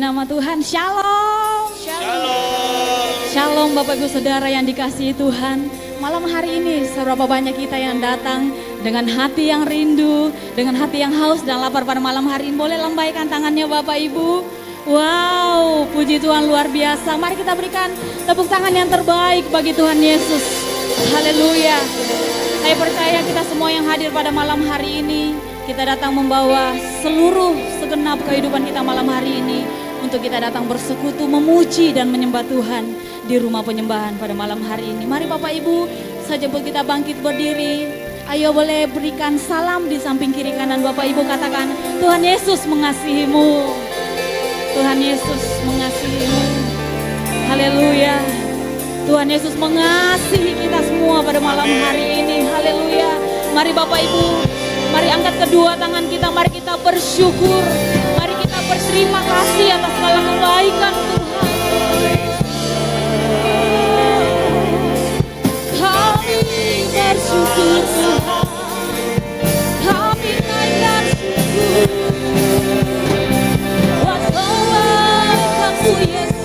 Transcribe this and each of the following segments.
Nama Tuhan, Shalom. Shalom. Shalom Bapak Ibu Saudara yang dikasihi Tuhan. Malam hari ini seberapa banyak kita yang datang dengan hati yang rindu, dengan hati yang haus dan lapar pada malam hari ini. Boleh lambaikan tangannya Bapak Ibu. Wow, puji Tuhan luar biasa. Mari kita berikan tepuk tangan yang terbaik bagi Tuhan Yesus. Haleluya. Saya percaya kita semua yang hadir pada malam hari ini, kita datang membawa seluruh segenap kehidupan kita malam hari ini untuk kita datang bersekutu, memuji dan menyembah Tuhan di rumah penyembahan pada malam hari ini. Mari Bapak Ibu, saya jemput kita bangkit berdiri. Ayo boleh berikan salam di samping kiri kanan Bapak Ibu, katakan Tuhan Yesus mengasihimu. Tuhan Yesus mengasihimu. Haleluya. Tuhan Yesus mengasihi kita semua pada malam hari ini. Haleluya. Mari Bapak Ibu, mari angkat kedua tangan kita, mari kita bersyukur. Mari kita berterima kasih atas segala kebaikan Tuhan. Kami bersyukur Tuhan. Kami naikkan syukur. Buat kebaikan-Mu Yesus.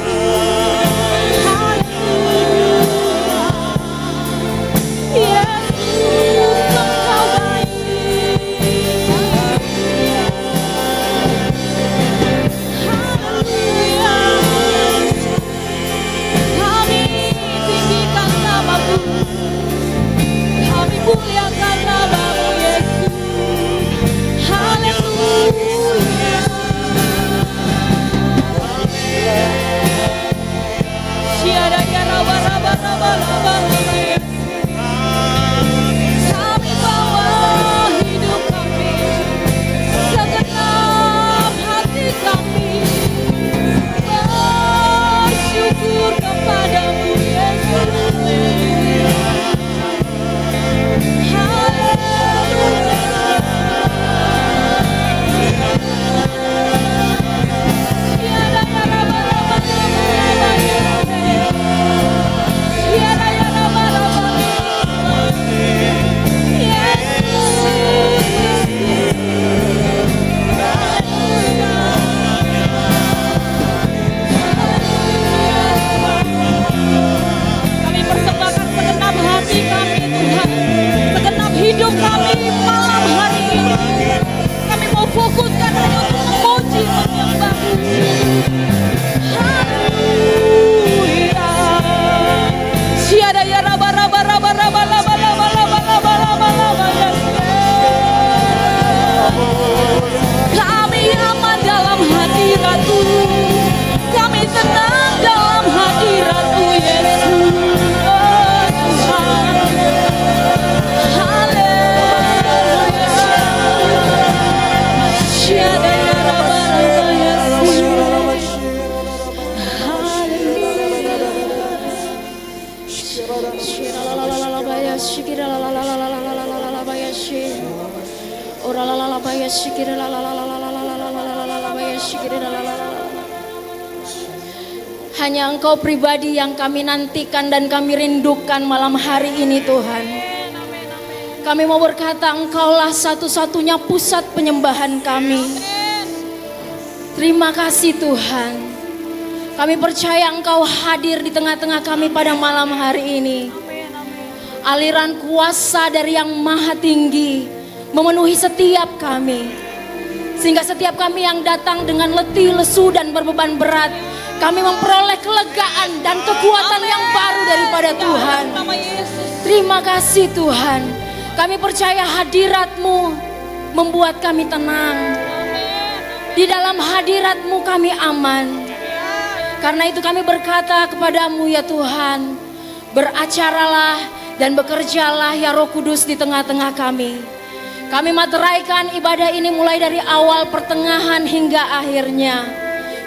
Muliakan nama-Mu Yesus. Haleluya. Tiada kira raba-raba Yesus. Kami bawa hidup kami, segenap hati kami bersyukur kepada-Mu Yesus. Tiada Hanya Engkau pribadi yang kami nantikan dan kami rindukan malam hari ini Tuhan. Kami mau berkata Engkaulah satu-satunya pusat penyembahan kami. Terima kasih Tuhan. Kami percaya Engkau hadir di tengah-tengah kami pada malam hari ini. Aliran kuasa dari yang maha tinggi memenuhi setiap kami. Sehingga setiap kami yang datang dengan letih, lesu dan berbeban berat, kami memperoleh kelegaan dan kekuatan yang baru daripada Tuhan. Terima kasih Tuhan. Kami percaya hadirat-Mu membuat kami tenang. Di dalam hadirat-Mu kami aman. Karena itu kami berkata kepada-Mu ya Tuhan, beracaralah dan bekerjalah ya Roh Kudus di tengah-tengah kami. Kami materaikan ibadah ini mulai dari awal, pertengahan hingga akhirnya.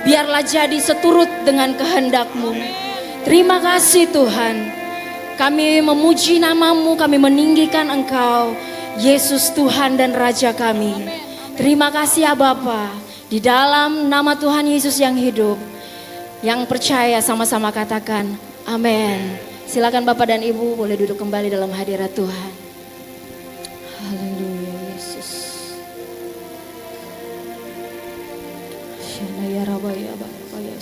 Biarlah jadi seturut dengan kehendak-Mu. Terima kasih Tuhan. Kami memuji nama-Mu, kami meninggikan Engkau, Yesus Tuhan dan Raja kami. Terima kasih ya Bapa. Di dalam nama Tuhan Yesus yang hidup, yang percaya sama-sama katakan amin. Silakan Bapak dan Ibu boleh duduk kembali dalam hadirat Tuhan. Haleluya Yesus. Shanaya rabaya barabaya.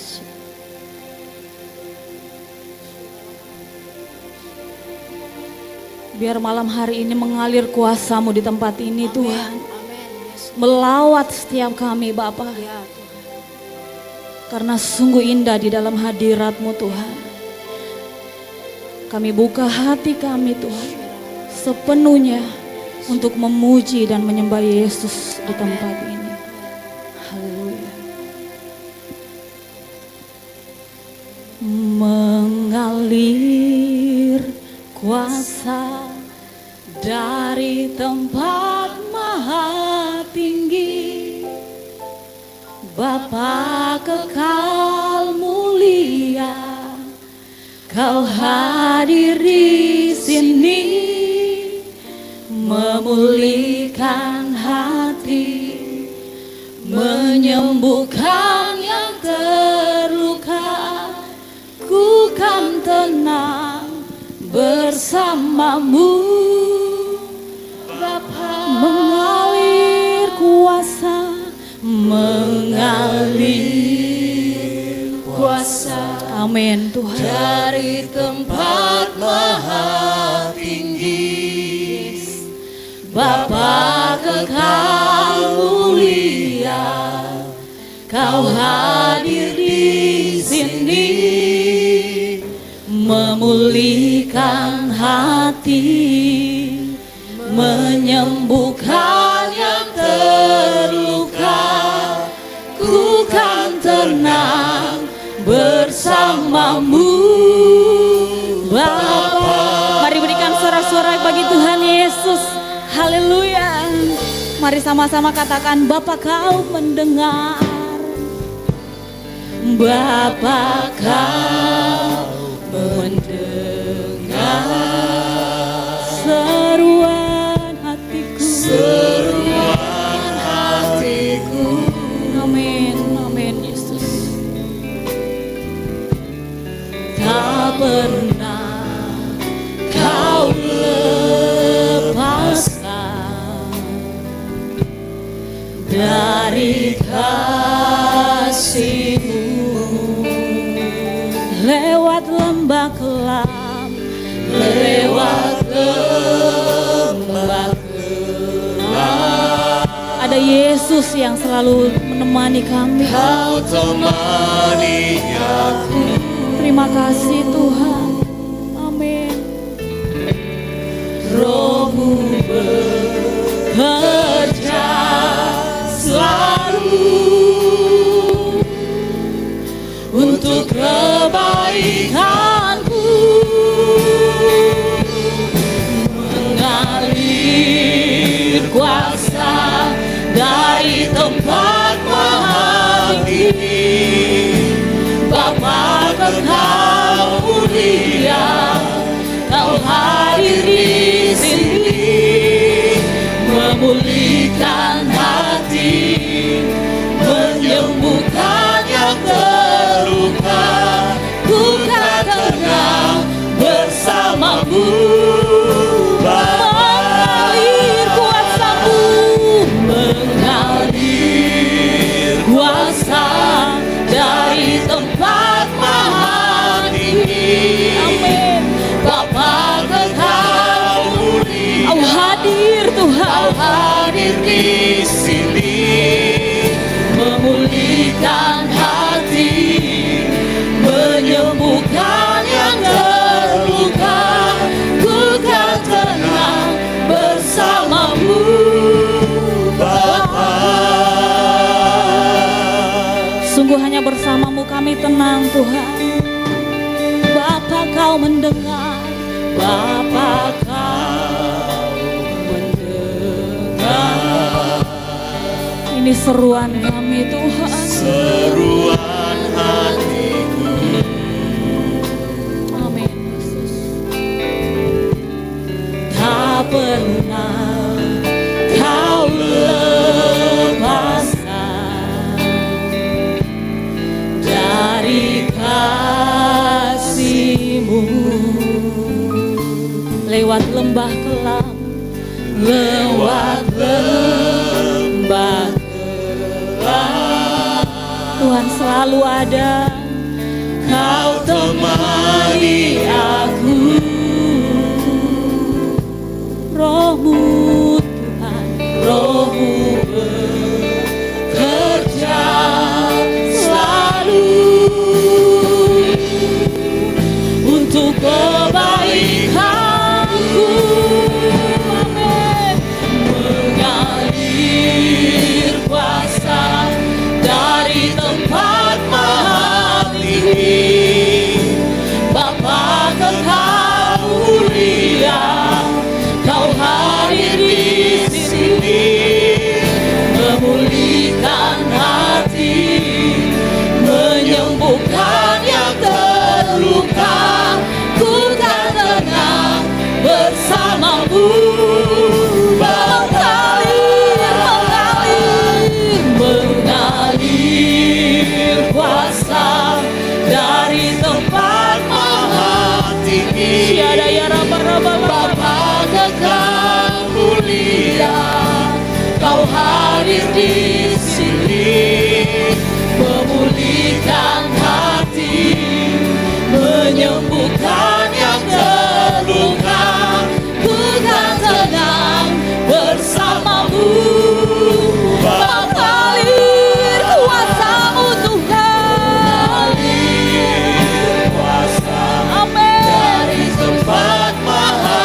Biar malam hari ini mengalir kuasa-Mu di tempat ini Tuhan. Melawat setiap kami Bapa. Karena sungguh indah di dalam hadirat-Mu Tuhan. Kami buka hati kami Tuhan sepenuhnya untuk memuji dan menyembah Yesus di tempat ini. Haleluya. Mengalir kuasa dari tempat maha tinggi, Bapa kekal mulia, Kau hadir di sini, memulihkan hati, menyembuhkan yang terluka. Ku kan tenang bersama-Mu, Bapa. Mengalir kuasa, mengalir kuasa. Amin Tuhan. Dari tempat maha tinggi, Bapa kekal mulia, Kau hadir di sini, memulihkan hati, menyembuhkan yang terluka. Ku kan tenang bersama-Mu, Bapa. Mari berikan sorak-sorai bagi Tuhan Yesus. Haleluya. Mari sama-sama katakan Bapa Kau mendengar. Bapa Kau mendengar seruan hatiku. seruan hatiku. Amin, amin Yesus. Tak pernah Kau lepaskan dari kasih-Mu. Lewat lembah kelam, Lewat lembah gelap, ada Yesus yang selalu menemani kami. Kau temani aku. Terima kasih Tuhan. Amin. Roh-Mu bekerja selalu untuk kebaikanku, mengalir kuasa dari tempat maha tinggi, Bapa kekal mulia, hadir di sini, memulihkan hati, menyembuhkan yang terluka. Ku kan tenang bersamamu, Mengalir kuasa-Mu, mengalir kuasa dari tempat maha tinggi. amin. Bapa Kekal mulia, Kau hadir Tuhan, Kau hadir di sini, memulihkan hati, menyembuhkan yang terluka. Ku kan tenang bersamamu, Bapa. sungguh hanya bersama-Mu kami tenang Tuhan. Bapa Kau mendengar, Bapa Kau mendengar ini seruan kami Tuhan. seruan hatiku. Amin Yesus. Tak pernah Kau lepaskan dari kasih-Mu. Lewat lembah kelam, Lewat lembah gelap, Tuhan selalu ada. Kau temani aku. Roh-Mu Tuhan, Roh-Mu bekerja selalu untuk kebaikanku. amin. Mengalir kuasa dari tempat maha tinggi. Bapa Kekal mulia, Kau hadir di sini, memulihkan hati, menyembuhkan yang terluka. Ku kan tenang bersamamu, Bapa. Mengalir kuasa dari tempat maha tinggi. Tiada ya raba-raba. Bapa Kekal mulia, Kau hadir di sini, memulihkan hati, menyembuhkan yang terluka. Ku kan tenang bersamamu, Bapa. Mengalir kuasa-Mu Tuhan. Mengalir kuasa Amin. dari tempat maha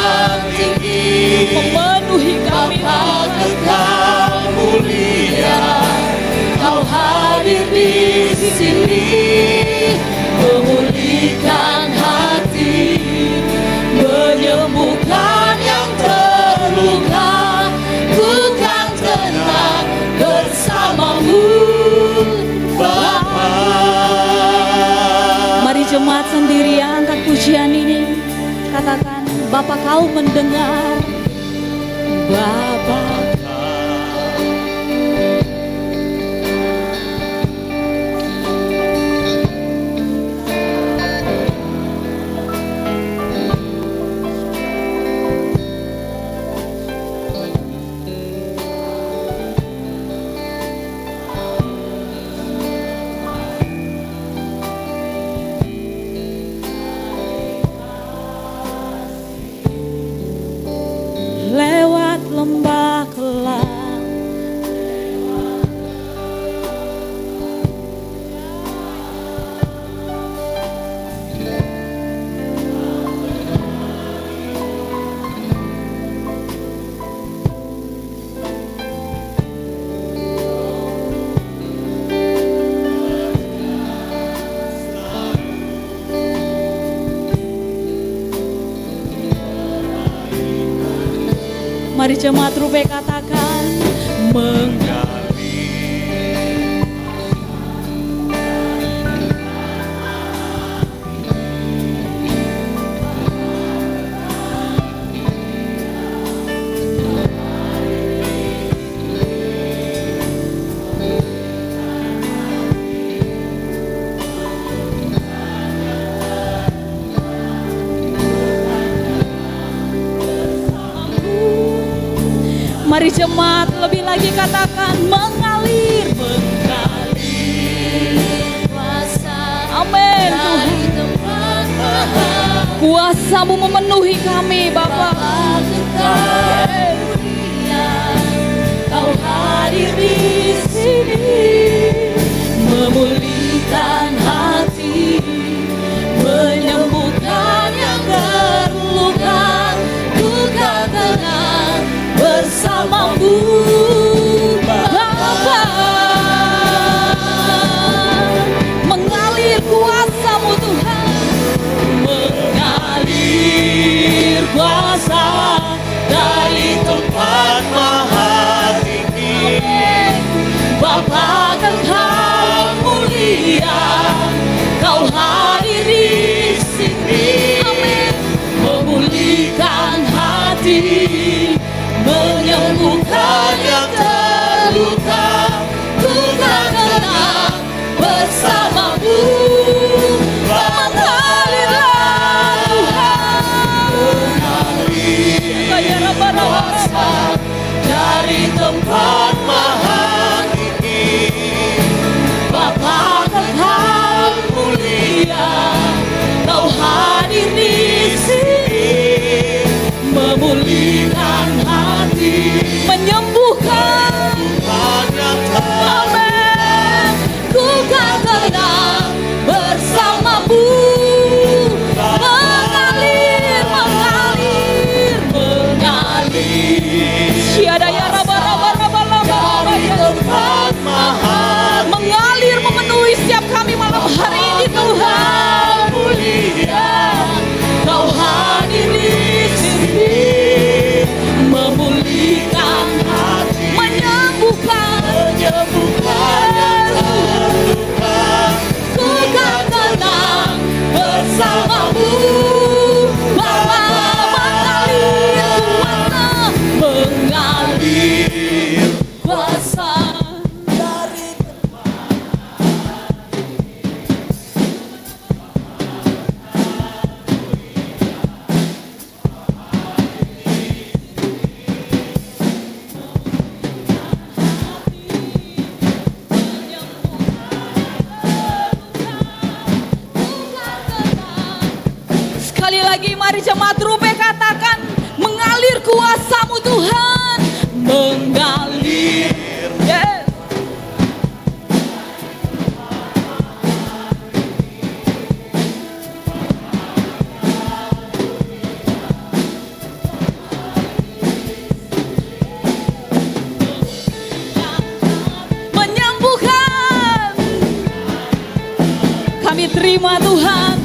tinggi. Memenuhi kami Bapa Tuhan. Kekal mulia, Kau hadir di sini, memulihkan hati, menyembuhkan yang terluka. Ku kan tenang bersamamu, Bapa. Mari jemaat sendiri yang angkat pujian ini, katakan, Bapa Kau mendengar. Bapa Lewat lembah kelam, mari jemaat Rupe katakan, Mari jemaat lebih lagi katakan mengalir. Kuasa Amin Tuhan. dari tempat mahal. Kuasa-Mu memenuhi kami Bapa. Kau hadir di sini, memulihkan hati, menyembuhkan yang terluka. Ku kan tenang bersamamu, Bapa. Mengalir kuasa-Mu Tuhan. Mengalir kuasa dari tempat maha tinggi. Bapa kekal mulia, Kau hadir di sini. Amin. Memulihkan hati, menyembuhkan yang terluka. Ku kan tenang bersamamu. Mengalirlah Tuhan. Kaya Kuasa dari tempat maha tinggi. Bapa kekal mulia, Kau hadir di sini, memulihkan hati, menyembuhkan. Banyak Amin. ku kan tenang bersamamu. Mengalir, mengalir, mengalir Siada ya raba raba raba raba dari tempat mahal. mengalir memenuhi setiap kami malam hari ini Tuhan. Mulia, Kau hadir di sini, memulihkan hati, Menyembuhkan. menyembuhkan yang terluka. ku kan tenang bersamamu. Bapa mengalir kuasa, mengalir kuasa. Sekali lagi mari jemaat Rupe katakan mengalir kuasa-Mu Tuhan. Mengalir. Yes. Menyembuhkan. Kami terima Tuhan.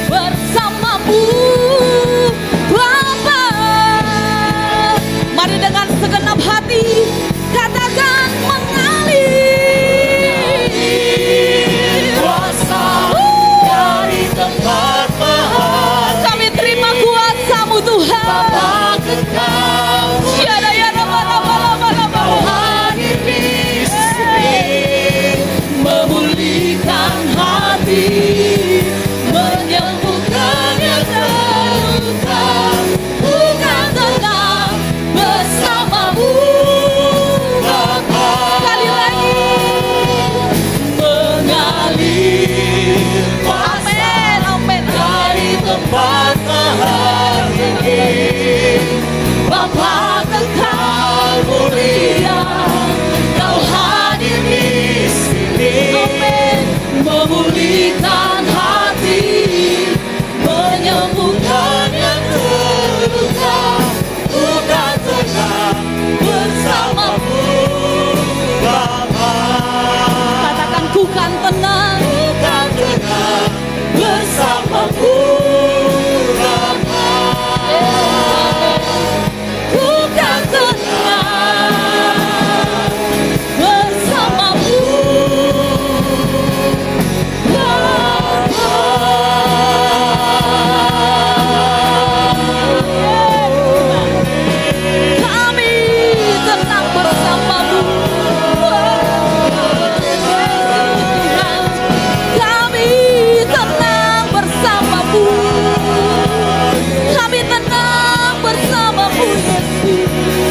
Bersamamu Bapa. Mari dengan segenap hati katakan mengalir. Kuasa dari tempat maha. Kami terima kuasa-Mu Tuhan. Bapa kekal Siada ya raba raba raba raba. hadir di sini. Memulihkan hati, menyembuhkan yang terluka. Ku kan tenang bersamamu, Bapa Sekali lagi. mengalir kuasa Amin, amin, dari tempat maha tinggi. Bapa kekal mulia, Kau hadir di sini. amin. Memulihkan hati, menyembuhkan yang terluka. Ku kan tenang bersamamu, Bapa. Katakan ku kan tenang. Ku kan tenang bersamamu, Bapa. Ku kan tenang bersamamu, Kami tenang bersamamu. Kami tenang bersamamu. Kami tenang bersamamu Yesus.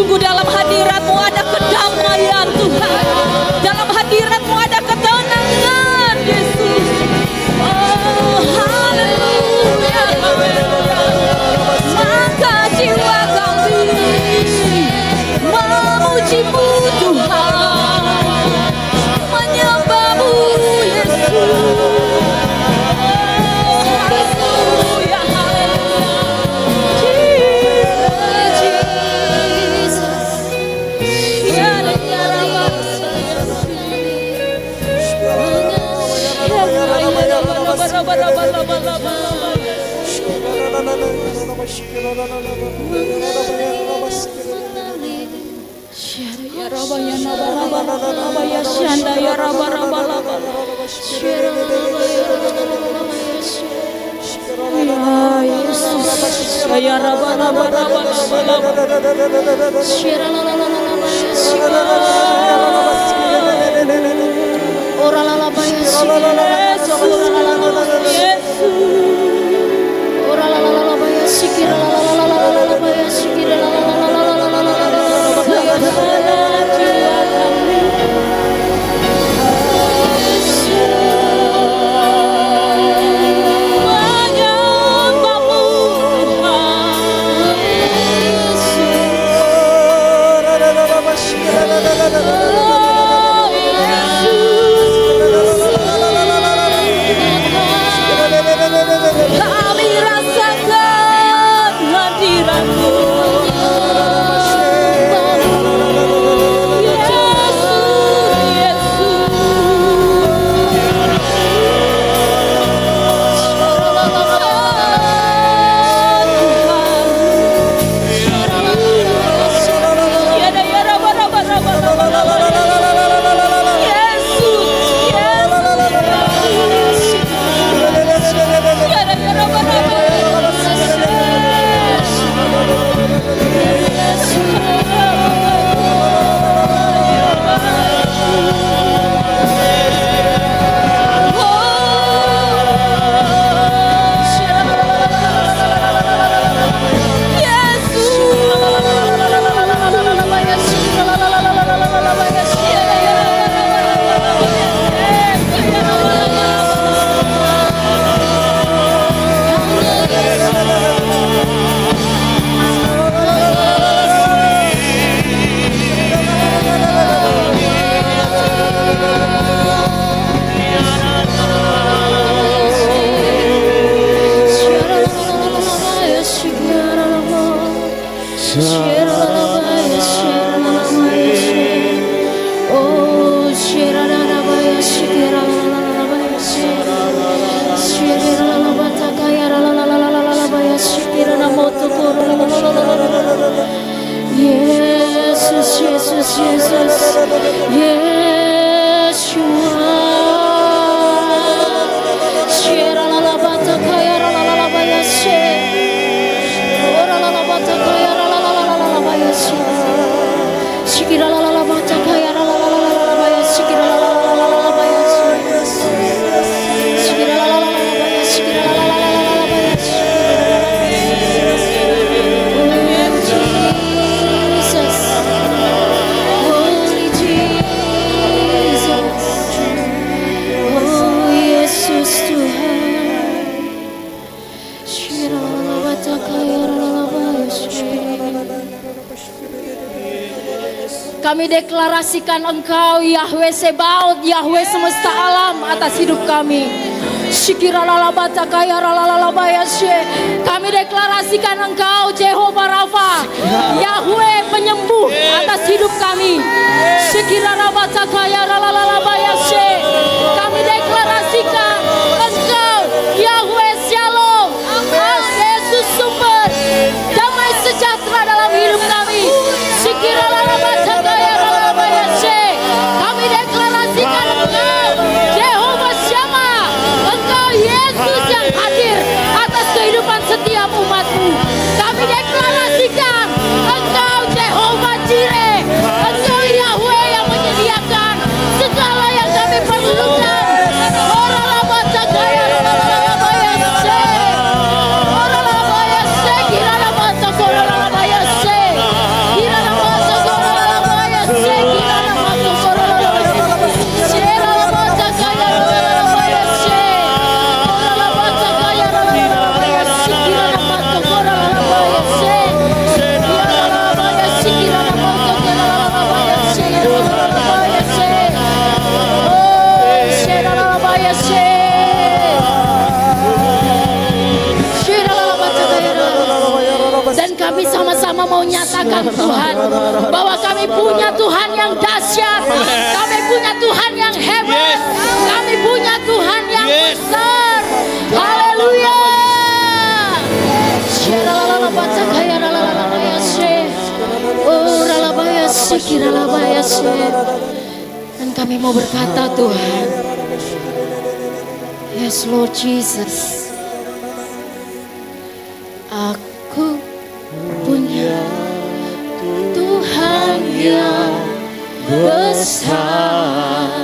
Sungguh dalam hadirat-Mu ada kedamaian Tuhan. Dalam hadirat-Mu ada ketenangan Yesus. Oh haleluya. Maka jiwa kami memuji-Mu Tuhan, menyembah-Mu Yesus. Haleluya, kami rasakan hadirat-Mu. Kami deklarasikan Engkau Yahweh Sebaot, Yahweh semesta alam atas hidup kami. Kami deklarasikan Engkau Jehovah Rafa, Yahweh penyembuh atas hidup kami. Kami deklarasikan Engkau Yahweh Shalom, Yesus sumber damai sejahtera dalam hidup kami. Kami deklarasikan Engkau Jehovah Shammah, Engkau Yesus yang hadir atas kehidupan setiap umat-Mu. Kami deklarasikan Engkau Jehovah Jireh, Engkau Yahweh yang menyediakan segala yang kami sama-sama mau nyatakan Tuhan bahwa kami punya Tuhan yang dahsyat, kami punya Tuhan yang hebat, kami punya Tuhan yang besar. Haleluya. Dan kami mau berkata Tuhan, yes Lord Jesus, aku punya Tuhan yang besar,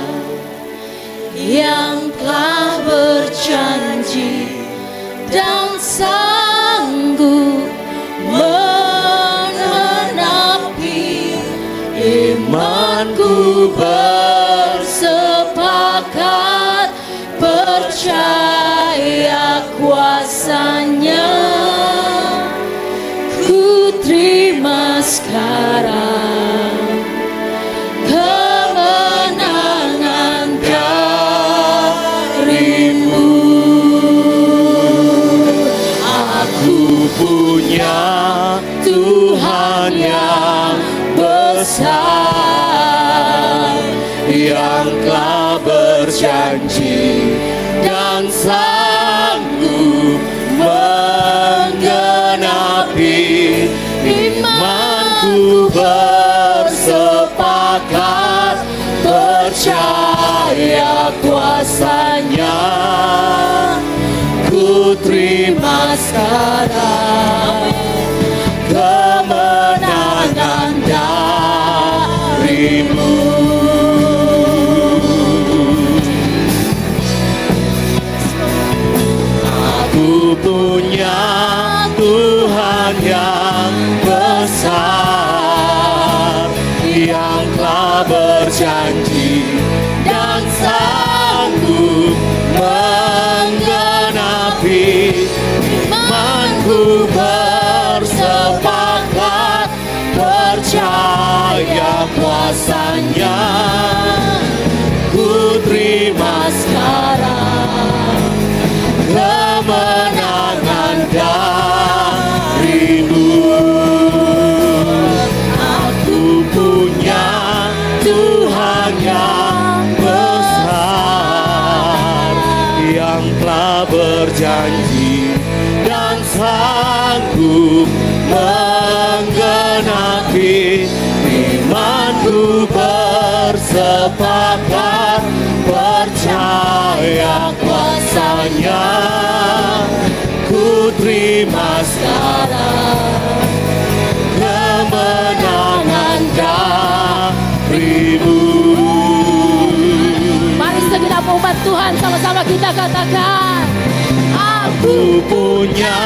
yang telah berjanji dan sanggup menenapi imanku, bersepakat percaya kuasanya. Ku terima sekarang kemenangan darimu. Aku punya Tuhan yang besar, yang telah berjanji dan sanggup menggenapi imanku, bersepakat percaya kuasanya. Ku terima sekarang kemenangan darimu. Aku punya Tuhan yang besar, yang telah berjanji dan sanggup menggenapi imanku, bersepakat percaya kuasanya. Ku terima sekarang kemenangan darimu. Aku punya Tuhan yang besar, yang telah berjanji dan sanggup menggenapi imanku, bersepakat percaya kuasanya. Ku terima sekarang kemenangan darimu. Mari segenap umat Tuhan sama-sama kita katakan, Aku punya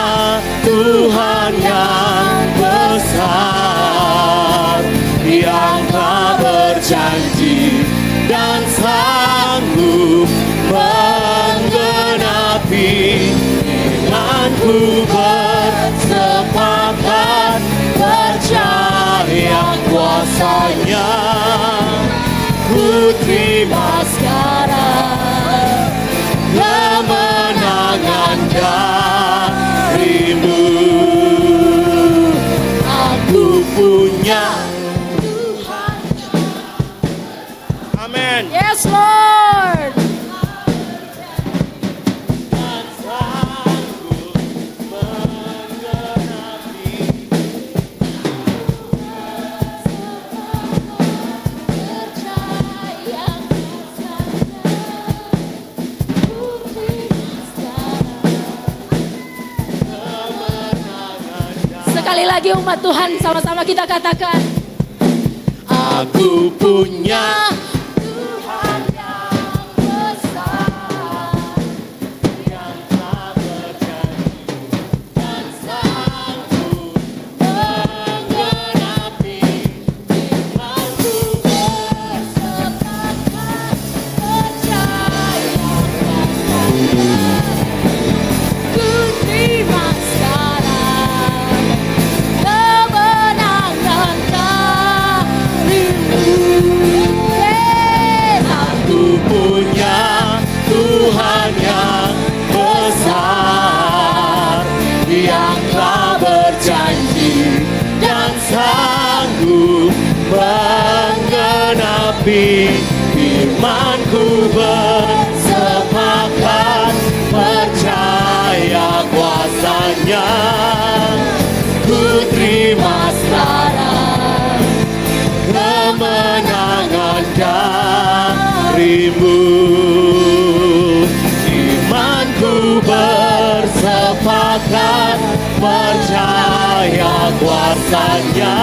Tuhan yang besar, yang telah berjanji dan sanggup menggenapi imanku, bersepakat percaya kuasanya. Ku terima sekarang kemenangan darimu. Aku punya Tuhan. Amin. yes Lord. Sekali lagi umat Tuhan sama-sama kita katakan, Aku punya Tuhan yang besar, yang telah berjanji dan sanggup menggenapi imanku, bersepakat percaya kuasanya. Ku terima sekarang kemenangan darimu. Tapi imanku bersepakat percaya kuasanya. Ku terima sekarang kemenangan darimu. Imanku bersepakat percaya kuasanya.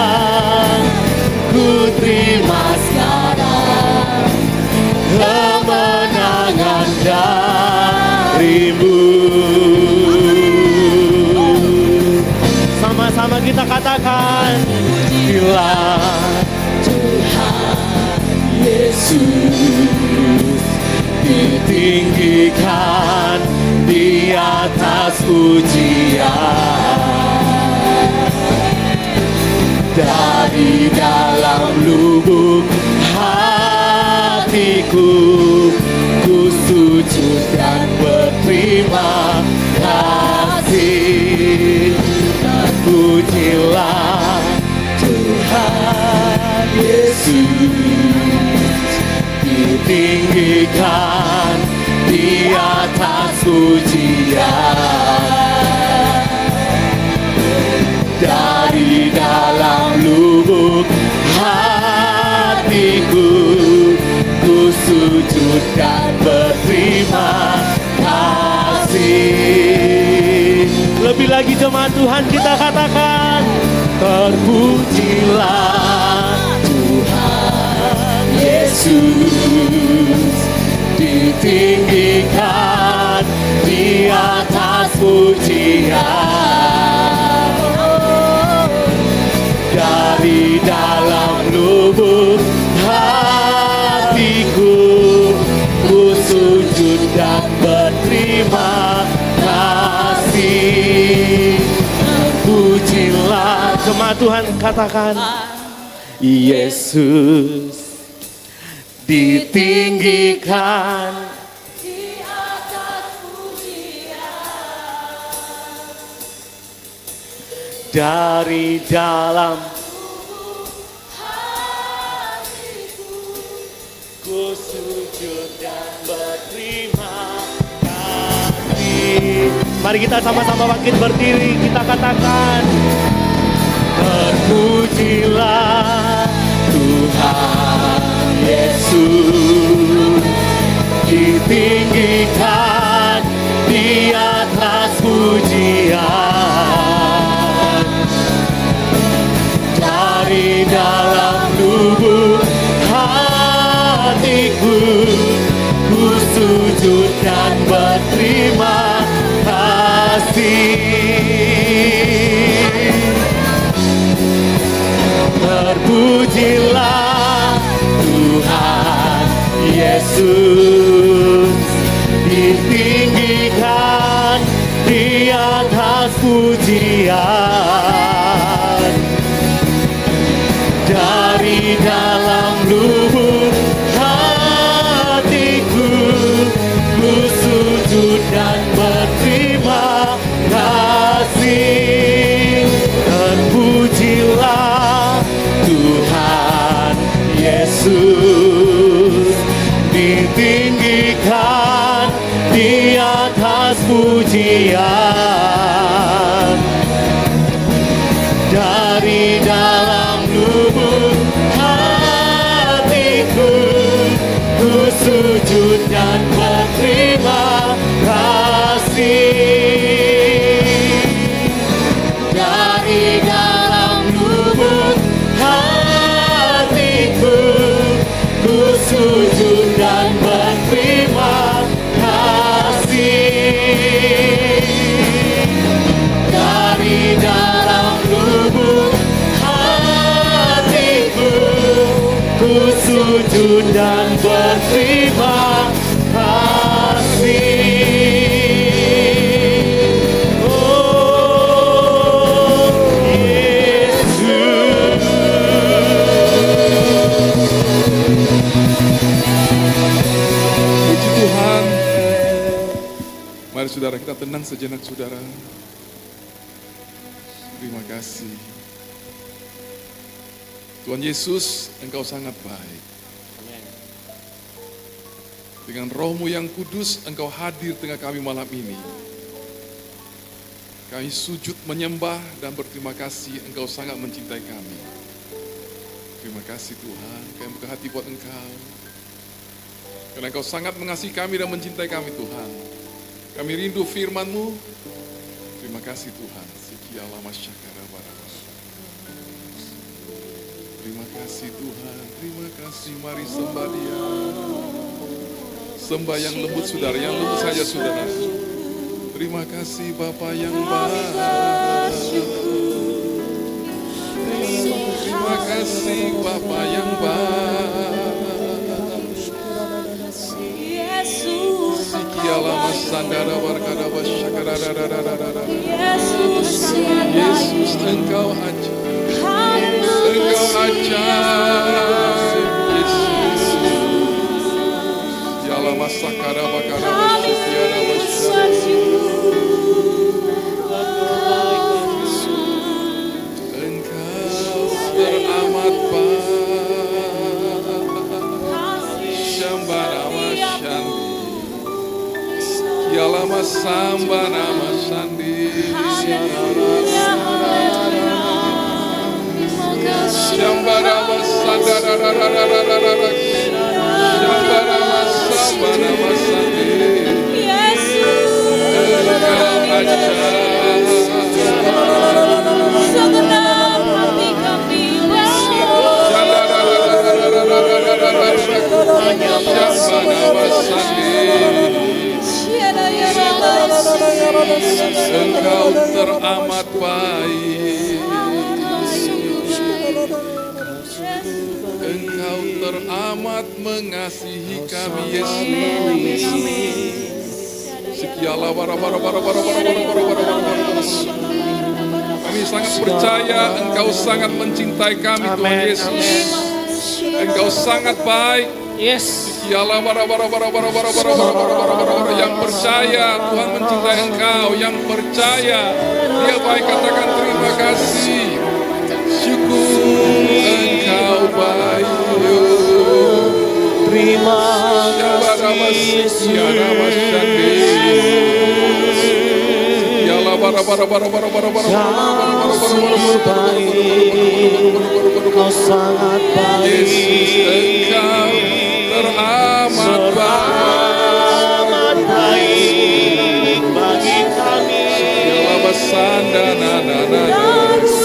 Ku terima sekarang kemenangan darimu. Sama-sama kita katakan, bila Tuhan Yesus ditinggikan di atas pujian, dari dalam lubuk hatiku ku sujud dan berterima kasih. Terpujilah Tuhan Yesus ditinggikan di atas pujian, dari dalam lubuk hatiku ku sujud dan berterima kasih. Lebih lagi jemaat Tuhan kita katakan, terpujilah Tuhan Yesus ditinggikan di atas pujian, dari dalam lubuk hatiku ku sujud dan berterima kasih. Terpujilah jemaat Tuhan katakan, Yesus ditinggikan Di atas pujian, dari dalam ku sujud dan berterima kasih. Mari kita sama-sama bangkit berdiri, kita katakan, terpujilah Tuhan Yesus ditinggikan di atas pujian, dari dalam lubuk hatiku ku sujud dan berterima kasih. Terpujilah Tuhan Yesus ditinggikan di atas pujian, dari dalam lubuk hatiku ku sujud dan berterima kasih. Terpujilah Tuhan Yesus ditinggikan di atas pujian, dari dalam lubuk hatiku ku sujud dan berterima kasih, dari dalam lubuk hatiku ku sujud dan berterima kasih, dari dalam lubuk hatiku ku sujud dan berterima kasih. Oh Yesus. Puji Tuhan. Mari saudara kita tenang sejenak saudara. Terima kasih. Tuhan Yesus, Engkau sangat baik. Dengan roh-Mu yang kudus, Engkau hadir tengah kami malam ini. Kami sujud menyembah dan berterima kasih Engkau sangat mencintai kami. Terima kasih Tuhan, kami buka hati buat Engkau. Karena Engkau sangat mengasihi kami dan mencintai kami Tuhan. Kami rindu firman-Mu. Terima kasih Tuhan. Sikialah masyakara barabara. Terima kasih Tuhan, terima kasih. Mari sembah Dia. Sembah yang lembut saudara, yang lembut saja saudara. Terima kasih Bapa yang baik. Terima kasih Bapa yang baik. Sikialah masandara barkada basyakara. Yesus Engkau ajaib. Engkau ajaib. Yesus. Sikialah masakara bakara basyakara basyakara. Engkau teramat baik. Syambara masyandi. Sikialah masambara masyandi. Syambara masandara. Syambara masambara masyandi. Engkau ajaib. Segenap hati kami Engkau teramat baik. Engkau teramat mengasihi kami Yesus. Sekialah kami sangat percaya Engkau sangat mencintai kami Tuhan Yesus. Engkau sangat baik. Sekialah yang percaya Tuhan mencintai Engkau, yang percaya Dia baik, katakan terima kasih. Syukur Engkau baik. Terima kasih Yesus. Kau sangat baik. Yesus Engkau teramat baik bagi kami.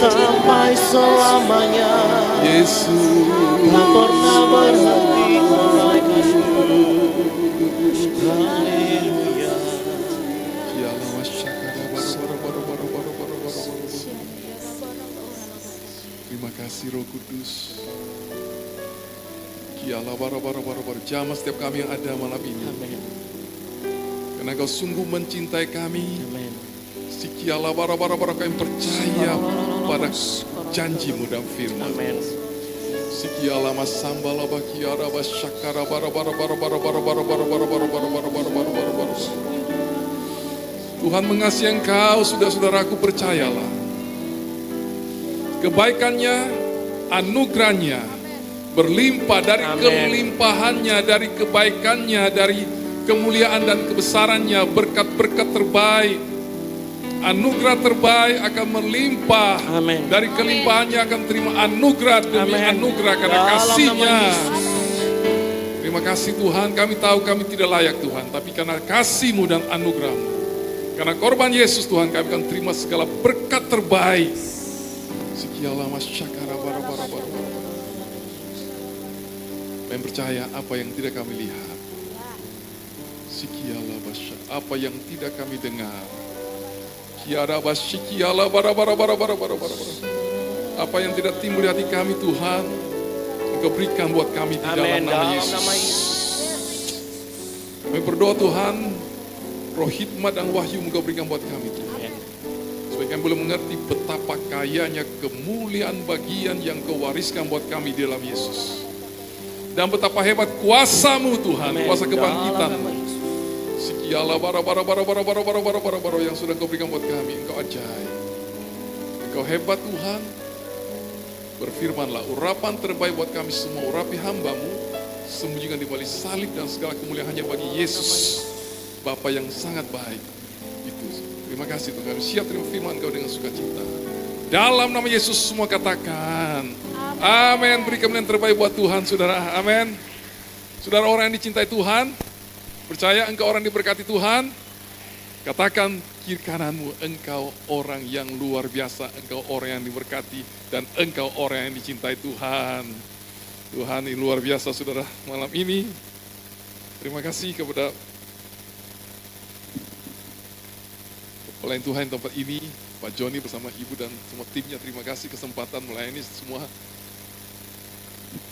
Sampai selamanya. Yesus tak pernah berhenti menaikkan syukur. Haleluya. Terima kasih Roh Kudus. Kialah bara-bara jamah setiap kami yang ada malam ini. Karena Kau sungguh mencintai kami. Sikialah bara-bara kami percaya pada janji-Mu dan firman. Sikialah masambala bakiara basyakara bara-bara. Tuhan mengasihi Engkau, saudara-saudaraku, percayalah. Kebaikannya, anugerahnya berlimpah dari kelimpahannya, dari kebaikannya, dari kemuliaan dan kebesarannya, berkat-berkat terbaik, anugerah terbaik akan melimpah. Dari kelimpahannya akan terima anugerah demi anugerah karena kasih-Nya. Terima kasih Tuhan, kami tahu kami tidak layak Tuhan, tapi karena kasih-Mu dan anugerah-Mu, karena korban Yesus Tuhan, kami akan terima segala berkat terbaik. Sikialah masyakara bara. Kami percaya apa yang tidak kami lihat. Sikialah basya, apa yang tidak kami dengar. Kiara basyikialah bara. Apa yang tidak timbul di hati kami Tuhan, Engkau berikan buat kami di dalam nama Yesus. Kami berdoa Tuhan, roh hikmat dan wahyu Engkau berikan buat kami Tuhan. Supaya kami boleh mengerti betapa kayanya kemuliaan bagian yang Kau wariskan buat kami di dalam Yesus. Dan betapa hebat kuasa-Mu Tuhan, kuasa kebangkitan. Sikialah bara yang sudah Kau berikan buat kami. Engkau ajaib. Engkau hebat Tuhan. Berfirmanlah urapan terbaik buat kami semua. Urapi hamba-Mu sembunyikan di balik salib dan segala kemuliaan hanya bagi Yesus, Bapa yang sangat baik. Itu. Terima kasih Tuhan, kami siap terima firman Kau dengan sukacita. Dalam nama Yesus semua katakan, amin. Beri kemuliaan terbaik buat Tuhan, saudara. Amin. Saudara, orang yang dicintai Tuhan, percaya engkau orang diberkati Tuhan, katakan kiri kananmu, engkau orang yang luar biasa, engkau orang yang diberkati, dan engkau orang yang dicintai Tuhan. Tuhan ini luar biasa, saudara, malam ini. Terima kasih kepada pelayan Tuhan tempat ini, Pak Joni bersama Ibu dan semua timnya. Terima kasih kesempatan melayani semua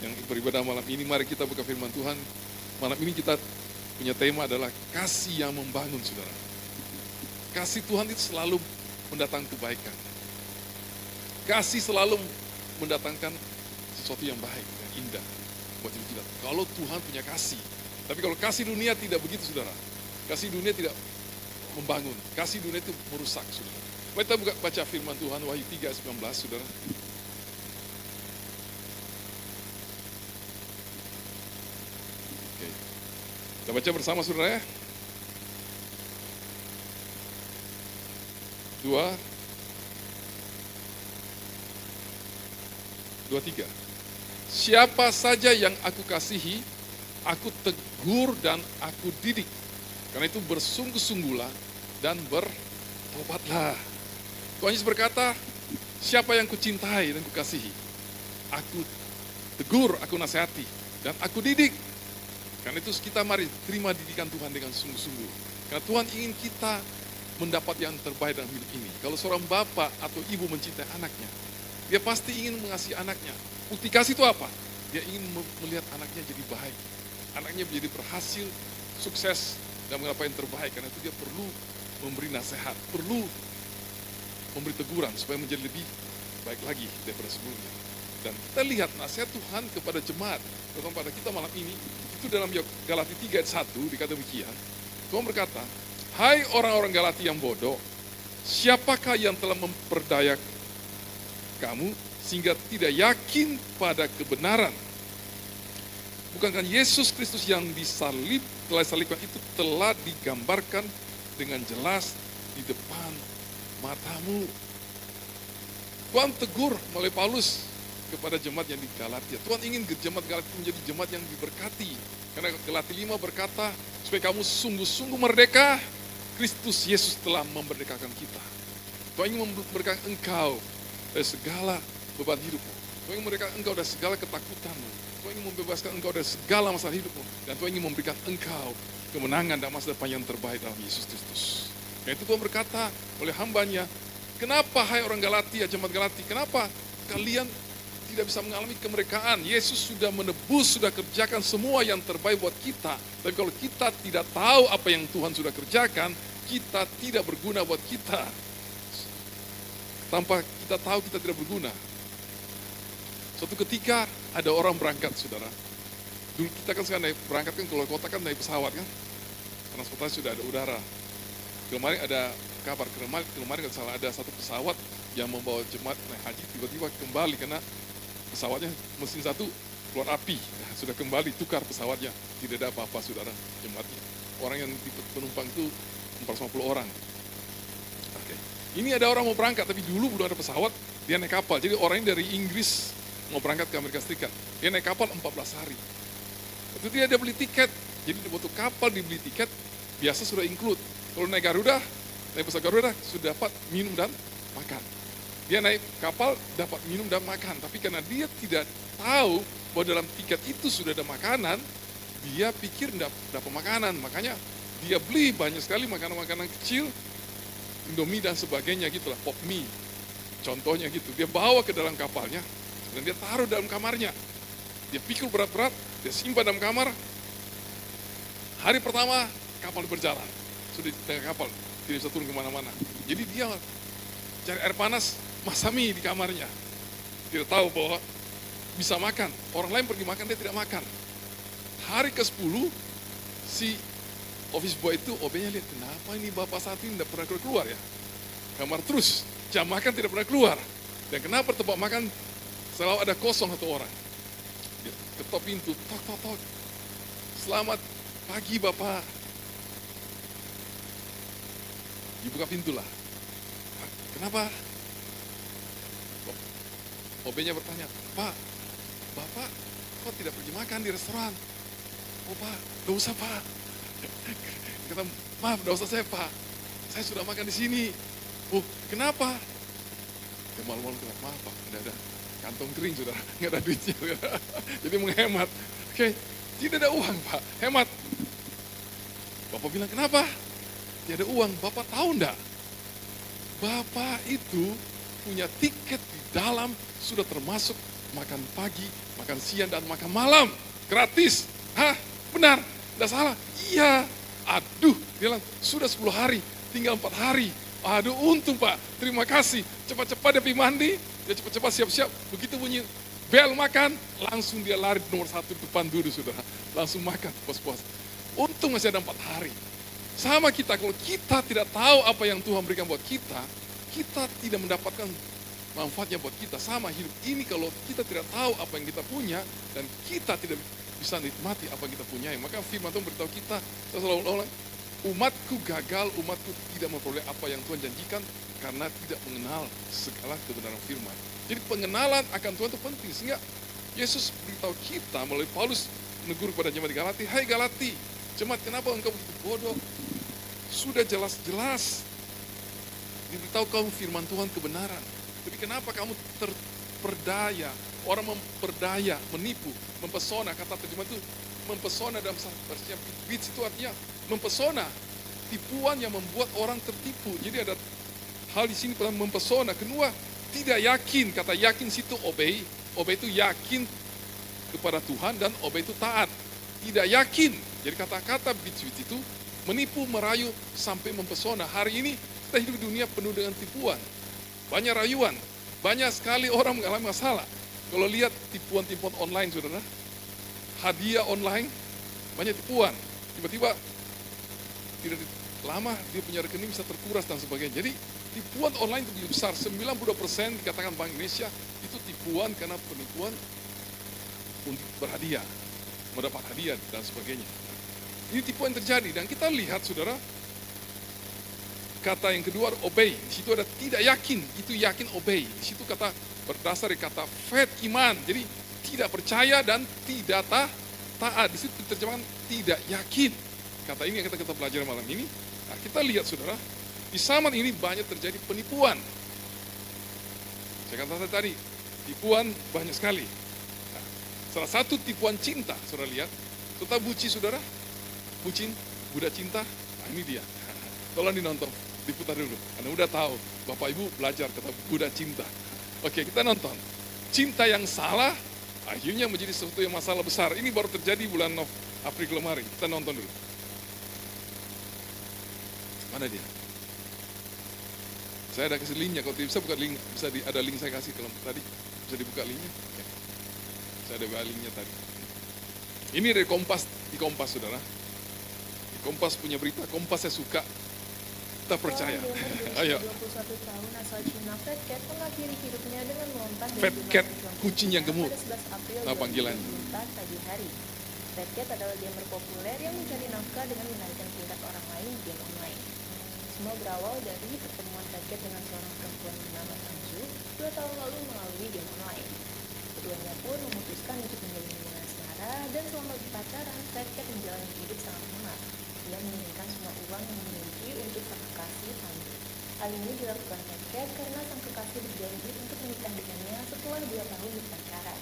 yang beribadah malam ini. Mari kita buka firman Tuhan. Malam ini kita punya tema adalah kasih yang membangun, saudara. Kasih Tuhan itu selalu mendatangkan kebaikan. Kasih selalu mendatangkan sesuatu yang baik, yang indah buat hidup kita. Kalau Tuhan punya kasih. Tapi kalau kasih dunia tidak begitu, saudara. Kasih dunia tidak membangun. Kasih dunia itu merusak, saudara. Mari kita baca firman Tuhan, Wahyu 3 ayat 19, saudara. Oke. Kita baca bersama, saudara, ya. 2, 3. Siapa saja yang aku kasihi, aku tegur dan aku didik. Karena itu bersungguh-sungguhlah dan bertobatlah. Tuhan Yesus berkata, siapa yang kucintai dan kukasihi, aku tegur, aku nasihati, dan aku didik. Karena itu kita mari terima didikan Tuhan dengan sungguh-sungguh. Karena Tuhan ingin kita mendapat yang terbaik dalam hidup ini. Kalau seorang bapak atau ibu mencintai anaknya, dia pasti ingin mengasihi anaknya. Bukti kasih itu apa? Dia ingin melihat anaknya jadi baik. Anaknya menjadi berhasil, sukses, dan mengapa yang terbaik. Karena itu dia perlu memberi nasihat, perlu memberi teguran supaya menjadi lebih baik lagi daripada sebelumnya. Dan kita lihat nasihat Tuhan kepada jemaat, terutama pada kita malam ini, itu dalam Galatia 3 ayat 1 dikata demikian. Tuhan berkata, hai orang-orang Galatia yang bodoh, siapakah yang telah memperdaya kamu sehingga tidak yakin pada kebenaran? Bukankah Yesus Kristus yang telah disalibkan itu telah digambarkan dengan jelas di depan matamu? Tuhan tegur melalui Paulus kepada jemaat yang di Galatia. Tuhan ingin jemaat Galatia menjadi jemaat yang diberkati. Karena Galatia 5 berkata, supaya kamu sungguh-sungguh merdeka, Kristus Yesus telah memerdekakan kita. Tuhan ingin memerdekakan engkau dari segala beban hidupmu. Tuhan ingin memberikan engkau dari segala ketakutanmu. Tuhan ingin membebaskan engkau dari segala masalah hidupmu. Dan Tuhan ingin memberikan engkau kemenangan dan masa depan yang terbaik dalam Yesus Kristus. Karena itu Tuhan berkata oleh hambanya, kenapa hai orang Galatia, jemaat Galatia, kenapa kalian tidak bisa mengalami kemerdekaan? Yesus sudah menebus, sudah kerjakan semua yang terbaik buat kita. Tapi kalau kita tidak tahu apa yang Tuhan sudah kerjakan, kita tidak berguna buat kita. Tanpa kita tahu, kita tidak berguna. Suatu ketika ada orang berangkat, saudara. Dulu kita kan sekarang berangkat kan, kalau kota kan naik pesawat kan. Transportasi sudah ada udara. Kemarin ada kabar, kemarin kalau salah ada satu pesawat yang membawa jemaat naik haji tiba-tiba kembali karena pesawatnya mesin satu keluar api. Nah, sudah kembali tukar pesawatnya, tidak ada apa-apa, saudara, jemaatnya. Orang yang penumpang itu 450 orang. Oke. Ini ada orang mau berangkat tapi dulu belum ada pesawat, dia naik kapal. Jadi orang ini dari Inggris mau berangkat ke Amerika Serikat. Dia naik kapal 14 hari. Itu dia ada beli tiket. Jadi waktu kapal dibeli tiket biasa sudah include. Kalau naik Garuda, naik pesawat Garuda sudah dapat minum dan makan. Dia naik kapal dapat minum dan makan, tapi karena dia tidak tahu bahwa dalam tiket itu sudah ada makanan, dia pikir tidak dapat makanan. Makanya dia beli banyak sekali makanan-makanan kecil, Indomie dan sebagainya gitulah, pop mie. Contohnya gitu, dia bawa ke dalam kapalnya dan dia taruh dalam kamarnya. Dia pikul berat-berat, dia simpan dalam kamar. Hari pertama kapal berjalan, sudah di tengah kapal, tidak bisa turun kemana-mana. Jadi dia cari air panas, masak mie di kamarnya. Dia tahu bahwa bisa makan. Orang lain pergi makan, dia tidak makan. Hari ke-10, si office boy itu, OB-nya lihat, kenapa ini bapak satu ini tidak pernah keluar ya? Kamar terus, jam makan tidak pernah keluar. Dan kenapa tempat makan selalu ada kosong satu orang? Dia ketok pintu, tok, tok, tok. Selamat pagi Bapak. Dibuka pintu lah. Kenapa? OB-nya bertanya, Pak, Bapak kok tidak pergi makan di restoran? Oh Pak, gak usah Pak. Kata, maaf, gak usah saya Pak. Saya sudah makan di sini. Oh, kenapa? Ya malu-malu kata, maaf Pak, tidak ada kantong kering sudah, nggak ada duitnya. Jadi menghemat. Oke, tidak ada uang Pak, hemat. Bapak bilang, kenapa? Tidak ada uang. Bapak tahu enggak? Bapak itu punya tiket di dalam, sudah termasuk makan pagi, makan siang, dan makan malam. Gratis. Hah? Benar? Tidak salah? Iya. Aduh, dia bilang, sudah 10 hari, tinggal 4 hari. Aduh, untung Pak, terima kasih. Cepat-cepat dia pergi mandi, dia cepat-cepat siap-siap. Begitu bunyi bel makan, langsung dia lari nomor 1 depan dulu, saudara. Langsung makan, puas-puas. Untung masih ada 4 hari. Sama kita, kalau kita tidak tahu apa yang Tuhan berikan buat kita tidak mendapatkan manfaatnya buat kita. Sama hidup ini, kalau kita tidak tahu apa yang kita punya, dan kita tidak bisa nikmati apa yang kita punya. Maka firman Tuhan beritahu kita, saya selalu ulang, umatku gagal, umatku tidak memperoleh apa yang Tuhan janjikan, karena tidak mengenal segala kebenaran firman. Jadi pengenalan akan Tuhan itu penting, sehingga Yesus beritahu kita melalui Paulus menegur kepada jemaat di Galati, hai Galati, jemaat kenapa engkau begitu bodoh? Sudah jelas-jelas diberitahu kamu firman Tuhan kebenaran. Tapi kenapa kamu terperdaya? Orang memperdaya, menipu, mempesona. Kata terjemahan itu mempesona dalam bahasa Witz itu artinya mempesona. Tipuan yang membuat orang tertipu. Jadi ada hal di sini pertama mempesona. Kedua, tidak yakin. Kata yakin situ obey. Obey itu yakin kepada Tuhan dan obey itu taat. Tidak yakin. Jadi kata-kata Witz itu menipu, merayu, sampai mempesona. Hari ini kita hidup di dunia penuh dengan tipuan. Banyak rayuan. Banyak sekali orang mengalami masalah. Kalau lihat tipuan-tipuan online, saudara. Hadiah online, banyak tipuan. Tiba-tiba, tidak lama dia punya rekening bisa terkuras dan sebagainya. Jadi tipuan online itu besar. 92% dikatakan Bank Indonesia itu tipuan karena penipuan untuk berhadiah. Mendapat hadiah dan sebagainya. Ini tipuan yang terjadi dan kita lihat saudara, kata yang kedua obey. Di situ ada tidak yakin, itu yakin obey. Di situ kata berdasar dari kata faith iman. Jadi tidak percaya dan tidak taat. Di situ terjemahan tidak yakin. Kata ini yang kita belajar malam ini. Nah, kita lihat saudara, di zaman ini banyak terjadi penipuan. Saya katakan tadi, tipuan banyak sekali. Nah, salah satu tipuan cinta, saudara lihat. Tetap buci saudara. Bucin, budak cinta, nah ini dia. Tolong dinonton, diputar dulu. Anda udah tahu, Bapak Ibu belajar kata budak cinta. Oke, kita nonton. Cinta yang salah, akhirnya menjadi sesuatu yang masalah besar. Ini baru terjadi bulan April kemarin. Kita nonton dulu. Mana dia? Saya ada kasih linknya, kalau tidak bisa buka link, ada link saya kasih kalau tadi. Bisa dibuka linknya? Oke. Saya ada buka linknya tadi. Ini dari Kompas, di Kompas saudara. Kompas punya berita, Kompas saya suka, tak percaya. Ayo. 21 tahun asal Cina, Fat Cat mengakhiri hidupnya dengan melompat Fat Cat, kucing yang gemuk. pada 11 April Nah, panggilannya. 2024 pagi hari. Fat Cat adalah gamer populer yang mencari nafkah dengan menarikan tingkat orang lain di game online. Semua berawal dari pertemuan Fat Cat dengan seorang perempuan bernama Tanju 2 tahun lalu melalui game online. Keduanya pun memutuskan untuk menjalin hubungan asmara dan selama berpacaran, Fat Cat menjalani hidup sangat hemat. Dia menginginkan semua uang yang dimiliki untuk sang kekasih Tanju. Hal ini dilakukan Fat Cat karena sang kekasih berjanji untuk menikah dengannya setelah 2 tahun berpacaran.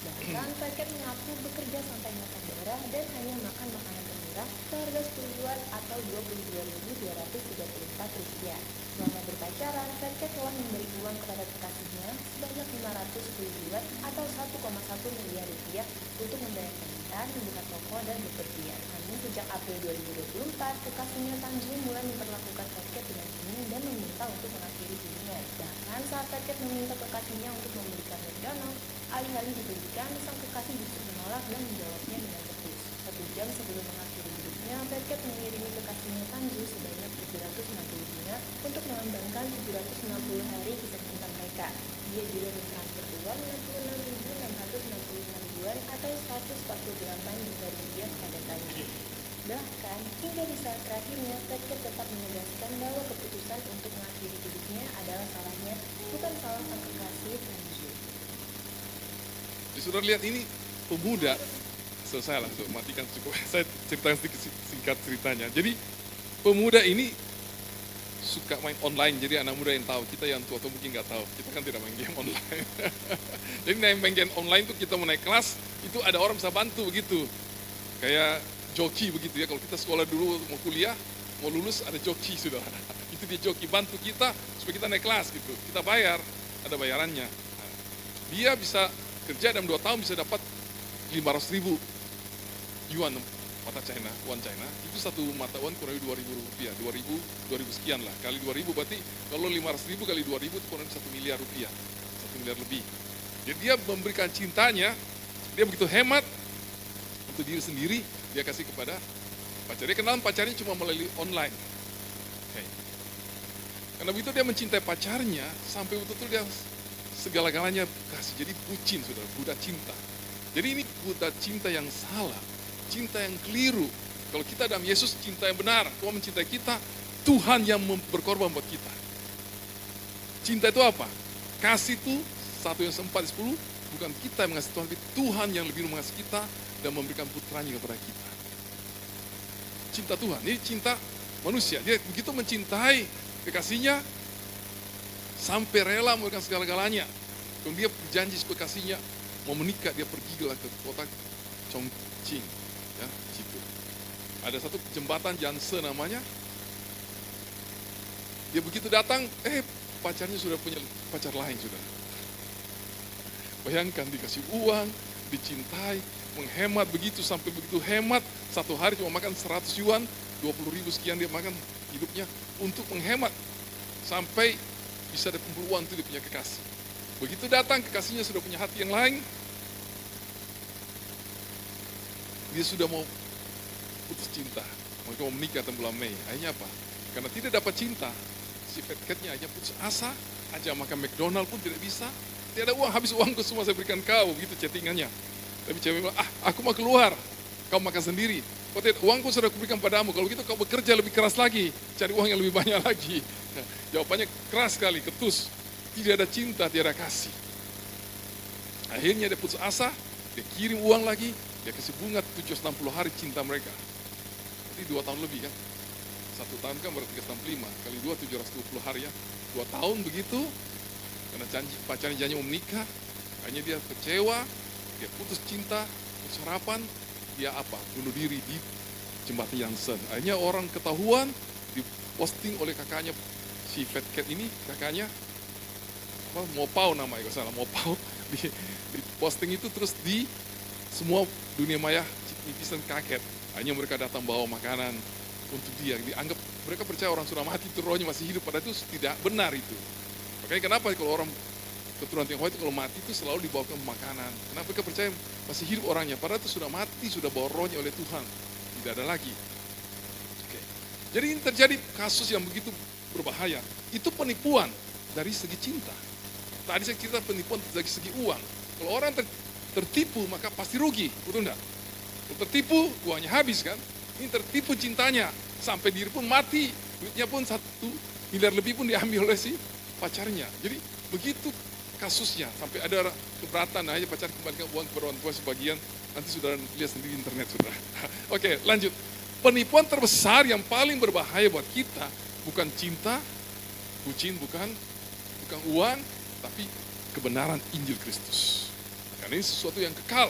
Bahkan Fat Cat mengaku bekerja sampai makan darah dan hanya makan makanan termurah seharga 10 yuan atau Rp22.234. Selama berpacaran, Fat Cat telah memberi uang kepada kekasihnya sebanyak 510 yuan atau 1,1 miliar rupiah untuk membayar pendidikan, membuka toko, dan bepergian. Namun sejak April 2024, kekasihnya Tanju mulai memperlakukan Fat Cat dengan dingin dan meminta untuk mengakhiri hubungan. Bahkan saat Fat Cat meminta kekasihnya untuk membelikan McDonald, alih-alih dibelikan, sang kekasih justru menolak dan menjawabnya dengan ketus. 1 jam sebelum mengakhiri hidupnya, Fat Cat mengirimi kekasihnya Tanju sebanyak 760 dinar untuk melambangkan 760 hari kisah cinta mereka. Dia juga mentransfer uang 66.666 yuan atau juta rupiah pada Tanju. Bahkan, hingga di saat terakhirnya, Petket tetap menegaskan bahwa keputusan untuk mengakhiri hidupnya adalah salahnya, bukan salah sang kekasih Tanju. Jadi saudara lihat ini pemuda, selesai lah, matikan cukup. Saya ceritakan sedikit singkat ceritanya. Jadi pemuda ini suka main online, jadi anak muda yang tahu, kita yang tua mungkin nggak tahu, kita kan tidak main game online. Jadi main game online itu kita mau naik kelas, itu ada orang bisa bantu begitu. Kayak joki begitu ya, kalau kita sekolah dulu mau kuliah, mau lulus ada joki sudah. Itu dia joki, bantu kita supaya kita naik kelas gitu. Kita bayar, ada bayarannya. Nah, dia bisa kerja dalam 2 tahun bisa dapat 500.000 yuan mata China, uang China. Itu satu mata uang kurang lebih 2.000 rupiah, 2.000 sekian lah. Kali 2.000 berarti kalau 500.000 kali 2.000 itu kurang lebih 1 miliar rupiah, 1 miliar lebih. Jadi dia memberikan cintanya, dia begitu hemat untuk diri sendiri, dia kasih kepada pacar. Dia kenal pacarnya cuma melalui online. Okay. Karena begitu dia mencintai pacarnya, sampai betul-betul dia segala-galanya kasih. Jadi bucin, saudara, budak cinta. Jadi ini budak cinta yang salah, cinta yang keliru. Kalau kita dalam Yesus, cinta yang benar. Tuhan mencintai kita, Tuhan yang berkorban buat kita. Cinta itu apa? Kasih itu 1 Yohanes 4:10, bukan kita yang mengasihi Tuhan, tapi Tuhan yang lebih mengasihi kita dan memberikan putranya kepada kita. Cinta Tuhan, ini cinta manusia. Dia begitu mencintai kekasihnya, sampai rela memberikan segala-galanya. Kemudian dia berjanji supaya kekasihnya mau menikah, dia pergilah ke kota Chongqing. Ya, situ. Ada satu jembatan Janse namanya. Dia begitu datang, pacarnya sudah punya pacar lain sudah. Bayangkan dikasih uang, dicintai, menghemat begitu sampai begitu hemat, 1 hari cuma makan 100 yuan, 20.000 sekian dia makan hidupnya untuk menghemat sampai bisa ada kumpul uang itu dia punya kekasih. Begitu datang kekasihnya sudah punya hati yang lain, dia sudah mau putus cinta, mereka mau menikah dalam bulan Mei. Akhirnya apa? Karena tidak dapat cinta, si Petketnya aja putus asa, aja makan McDonald pun tidak bisa. Tidak ada uang, habis uangku semua saya berikan kau, begitu chattingannya. Tapi cewek bilang, aku mau keluar, kau makan sendiri. Kau tidak, uangku sudah kuberikan padamu, kalau gitu kau bekerja lebih keras lagi, cari uang yang lebih banyak lagi. Nah, jawabannya keras sekali, ketus. Tidak ada cinta, tidak ada kasih. Akhirnya dia putus asa, dia kirim uang lagi, dia kasih bunga 760 hari cinta mereka. Jadi 2 tahun lebih kan. 1 tahun kan berarti 365, kali 2 720 hari ya. 2 tahun begitu, karena pacarnya janji mau menikah, akhirnya dia kecewa, dia putus cinta, putus harapan, dia apa? Bunuh diri di jembatan Jansen. Akhirnya orang ketahuan, diposting oleh kakaknya, si Petket ini, kakaknya, Mopao namanya, kalau salah, Mopao, di posting itu terus di semua dunia maya netizen kaget. Akhirnya mereka datang bawa makanan untuk dia, dianggap mereka percaya orang sudah mati itu rohnya masih hidup, padahal itu tidak benar itu. Makanya kenapa kalau orang keturunan Tionghoa itu kalau mati itu selalu dibawakan makanan. Kenapa mereka percaya masih hidup orangnya, padahal itu sudah mati, sudah bawa rohnya oleh Tuhan, tidak ada lagi. Oke. Jadi ini terjadi kasus yang begitu berbahaya. Itu penipuan dari segi cinta. Tadi saya cerita penipuan dari segi uang. Kalau orang tertipu maka pasti rugi, betul enggak? Kalau tertipu uangnya habis kan? Ini tertipu cintanya, sampai diri pun mati, duitnya pun 1 miliar lebih pun diambil oleh si pacarnya. Jadi begitu kasusnya, sampai ada keberatan, aja pacar kembalikan uang kepada orang tua sebagian, nanti sudah lihat sendiri di internet sudah. Oke, lanjut. Penipuan terbesar yang paling berbahaya buat kita bukan cinta, bucin, bukan uang, tapi kebenaran Injil Kristus. Karena ini sesuatu yang kekal.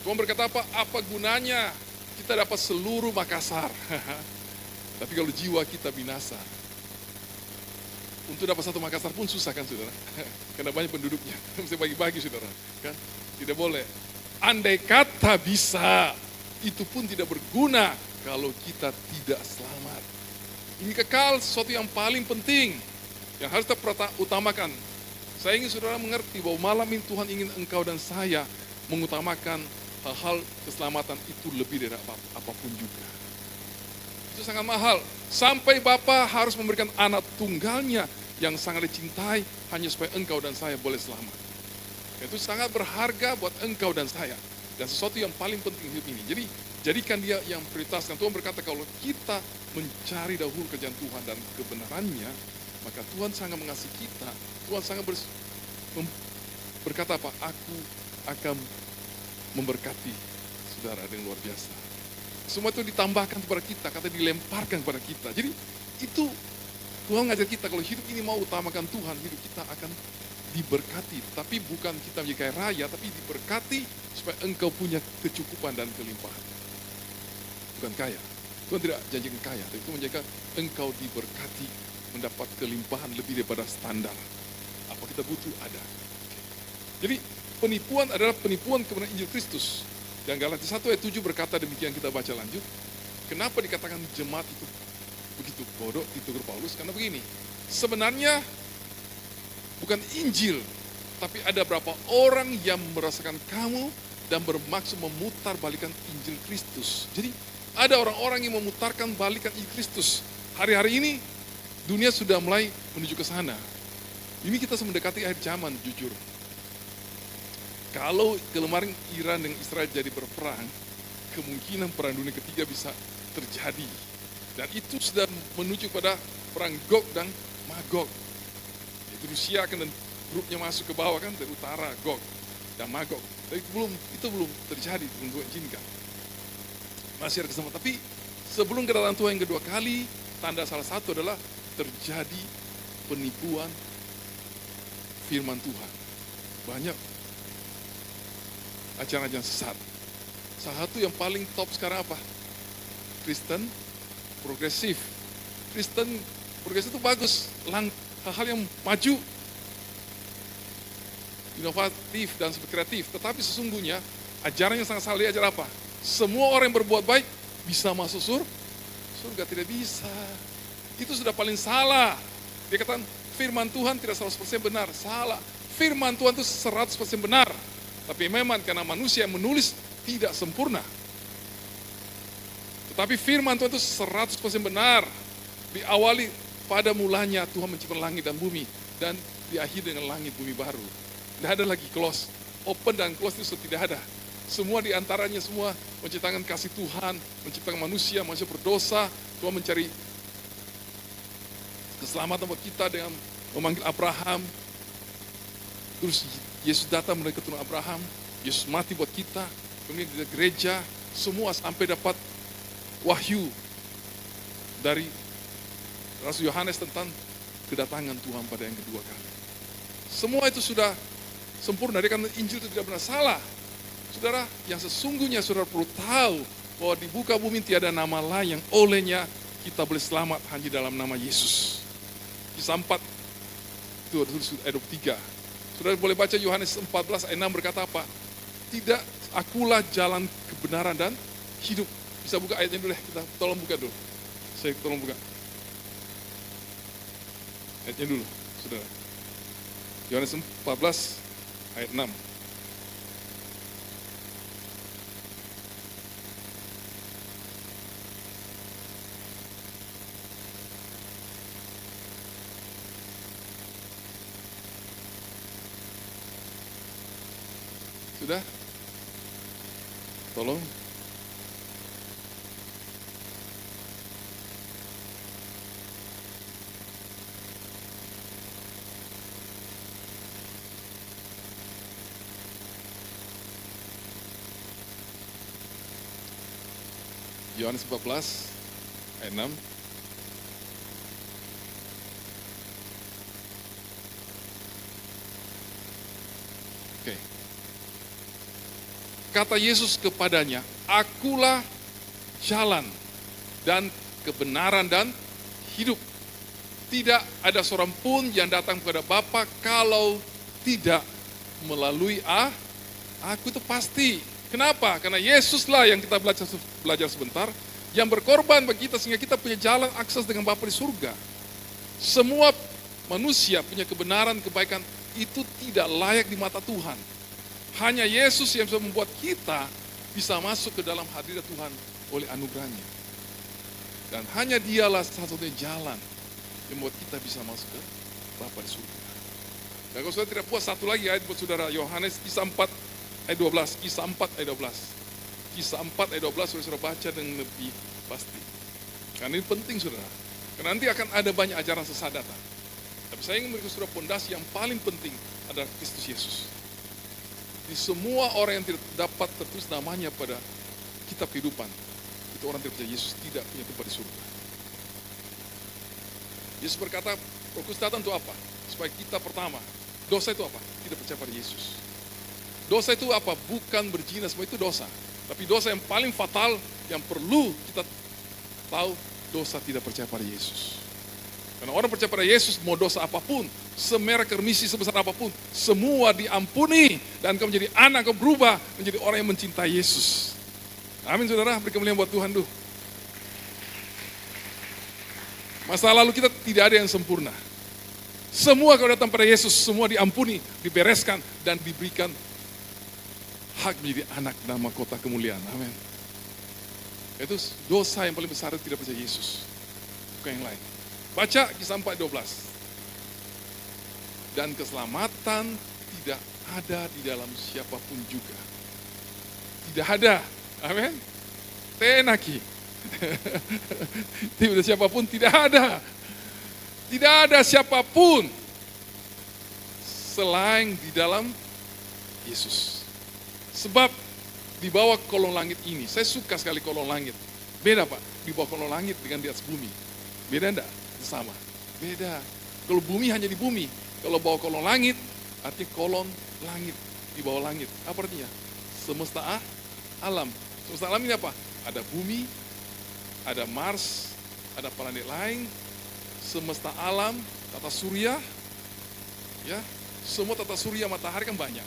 Tuhan berkata apa? Apa gunanya kita dapat seluruh Makassar, tapi kalau jiwa kita binasa. Untuk dapat 1 Makassar pun susah kan saudara, karena banyak penduduknya, mesti bagi-bagi saudara, kan? Tidak boleh. Andai kata bisa, itu pun tidak berguna kalau kita tidak selamat. Ini kekal, sesuatu yang paling penting, yang harus kita utamakan. Saya ingin saudara mengerti bahwa malam ini Tuhan ingin engkau dan saya mengutamakan hal-hal keselamatan itu lebih dari apapun juga. Itu sangat mahal. Sampai Bapa harus memberikan anak tunggalnya yang sangat dicintai hanya supaya engkau dan saya boleh selamat. Itu sangat berharga buat engkau dan saya. dan sesuatu yang paling penting hidup ini. Jadi jadikan dia yang prioritas. Dan Tuhan berkata kalau kita mencari dahulu kerjaan Tuhan dan kebenarannya, maka Tuhan sangat mengasihi kita. Tuhan sangat berkata apa? Aku akan memberkati saudara dengan luar biasa. Semua itu ditambahkan kepada kita, kata dilemparkan kepada kita. Jadi itu Tuhan ngajar kita kalau hidup ini mau utamakan Tuhan, hidup kita akan diberkati. Tapi bukan kita menjadi kaya raya, tapi diberkati supaya engkau punya kecukupan dan kelimpahan. Bukan kaya. Tuhan tidak janjikan kaya, tapi Tuhan menjanjikan engkau diberkati, mendapat kelimpahan lebih daripada standar. Apa kita butuh ada. Jadi penipuan adalah penipuan kebenaran Injil Kristus. Dan Galatia 1 ayat 7 berkata demikian, kita baca lanjut. Kenapa dikatakan jemaat itu begitu bodoh, ditegur Paulus? Karena begini, sebenarnya bukan Injil, tapi ada berapa orang yang merasakan kamu dan bermaksud memutar balikan Injil Kristus. Jadi ada orang-orang yang memutarkan balikan Injil Kristus. Hari-hari ini dunia sudah mulai menuju ke sana. Ini kita mendekati akhir zaman, jujur. Kalau kemarin Iran dengan Israel jadi berperang, kemungkinan perang dunia ketiga bisa terjadi. Dan itu sudah menuju pada perang Gog dan Magog. Itu Rusia akan dan grupnya masuk ke bawah kan, dari utara Gog dan Magog. Tapi itu belum terjadi, belum Tuhan izinkan. Masih ada kesempatan. Tapi sebelum kedatangan Tuhan yang kedua kali, tanda salah satu adalah terjadi penipuan firman Tuhan. Banyak ajaran-ajaran sesat. Salah satu yang paling top sekarang apa? Kristen progresif. Kristen progresif itu bagus, hal-hal yang maju, inovatif dan kreatif. Tetapi sesungguhnya ajarannya sangat salah. Dia ajar apa? Semua orang yang berbuat baik bisa masuk surga, tidak bisa. Itu sudah paling salah. Dia katakan firman Tuhan tidak 100% benar, salah. Firman Tuhan itu 100% benar. Tapi memang karena manusia yang menulis tidak sempurna. Tetapi firman Tuhan itu 100% benar. Diawali pada mulanya Tuhan menciptakan langit dan bumi. Dan diakhiri dengan langit bumi baru. Tidak ada lagi close. Open dan close itu sudah tidak ada. Semua diantaranya semua menciptakan kasih Tuhan. Menciptakan manusia berdosa. Tuhan mencari keselamatan buat kita dengan memanggil Abraham. Terus Yesus datang melalui keturunan Abraham, Yesus mati buat kita, kemudian di gereja, semua sampai dapat wahyu dari Rasul Yohanes tentang kedatangan Tuhan pada yang kedua kali. Semua itu sudah sempurna, karena Injil itu tidak benar salah. Saudara, yang sesungguhnya saudara perlu tahu bahwa di muka bumi tiada nama lain yang olehnya kita boleh selamat hanya dalam nama Yesus. Kisah 4, itu ayat 23. Saudara boleh baca Yohanes 14 ayat 6 berkata apa? Tidak, akulah jalan kebenaran dan hidup. Bisa buka ayatnya dulu ya, kita tolong buka dulu. Saya tolong buka. Ayatnya dulu, saudara. Yohanes 14 ayat 6. Sudah? Tolong. Yohanes 14 ayat 6. Oke. Kata Yesus kepadanya, akulah jalan dan kebenaran dan hidup. Tidak ada seorang pun yang datang kepada Bapa kalau tidak melalui aku, itu pasti. Kenapa? Karena Yesuslah yang kita belajar sebentar, yang berkorban bagi kita sehingga kita punya jalan akses dengan Bapa di surga. Semua manusia punya kebenaran, kebaikan, itu tidak layak di mata Tuhan. Hanya Yesus yang bisa membuat kita bisa masuk ke dalam hadirat Tuhan oleh anugerahnya. Dan hanya dialah satu-satunya jalan yang membuat kita bisa masuk ke Bapa di surga. Dan kalau saudara tidak puas, satu lagi ayat buat saudara, Yohanes kisah 4 ayat 12, Kisah 4 ayat 12. Kisah 4 ayat 12 saudara baca dengan lebih pasti. Karena ini penting saudara. Karena nanti akan ada banyak ajaran sesat datang. Tapi saya ingin memberikan saudara pondasi yang paling penting adalah Kristus Yesus. Di semua orang yang tidak dapat tertulis namanya pada kitab kehidupan, itu orang tidak percaya Yesus tidak punya tempat di surga. Yesus berkata, Roh Kudus datang untuk apa? Supaya kita pertama, dosa itu apa? Tidak percaya pada Yesus. Dosa itu apa? Bukan berzina, semua itu dosa. Tapi dosa yang paling fatal, yang perlu kita tahu, dosa tidak percaya pada Yesus. Karena orang percaya pada Yesus, mau dosa apapun, semerah kermisi sebesar apapun, semua diampuni. Dan kau menjadi anak, kau berubah menjadi orang yang mencintai Yesus. Amin saudara, beri kemuliaan buat Tuhan dulu. Masa lalu kita tidak ada yang sempurna. Semua kalau datang pada Yesus, semua diampuni, dibereskan, dan diberikan hak menjadi anak dalam mahkota kemuliaan. Amin. Itu dosa yang paling besar itu tidak percaya Yesus. Bukan yang lain. Baca Kisah 4:12. Dan keselamatan tidak ada di dalam siapapun juga. Tidak ada. Amin. Tenaki. Tidak ada siapapun, tidak ada. Tidak ada siapapun selain di dalam Yesus. Sebab di bawah kolong langit ini, saya suka sekali kolong langit. Beda Pak, di bawah kolong langit dengan di atas bumi. Beda enggak? Sama. Beda. Kalau bumi hanya di bumi. Kalau bawah kolong langit, artinya kolong langit. Di bawah langit. Apa artinya? Semesta alam. Semesta alam ini apa? Ada bumi, ada Mars, ada planet lain, semesta alam, tata surya, ya, semua tata surya matahari kan banyak.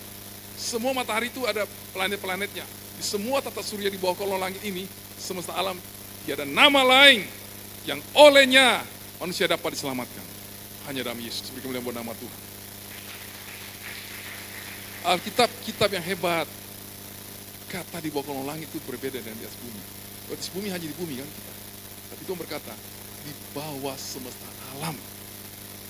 Semua matahari itu ada planet-planetnya. Di semua tata surya di bawah kolong langit ini, semesta alam, tidak ada nama lain yang olehnya manusia dapat diselamatkan. Hanya dalam Yesus. Beri kemuliaan buat nama Tuhan. Alkitab, kitab yang hebat. Kata di bawah kolong langit itu berbeda dengan di atas bumi. Di atas bumi hanya di bumi kan kita. Tapi Tuhan berkata, di bawah semesta alam.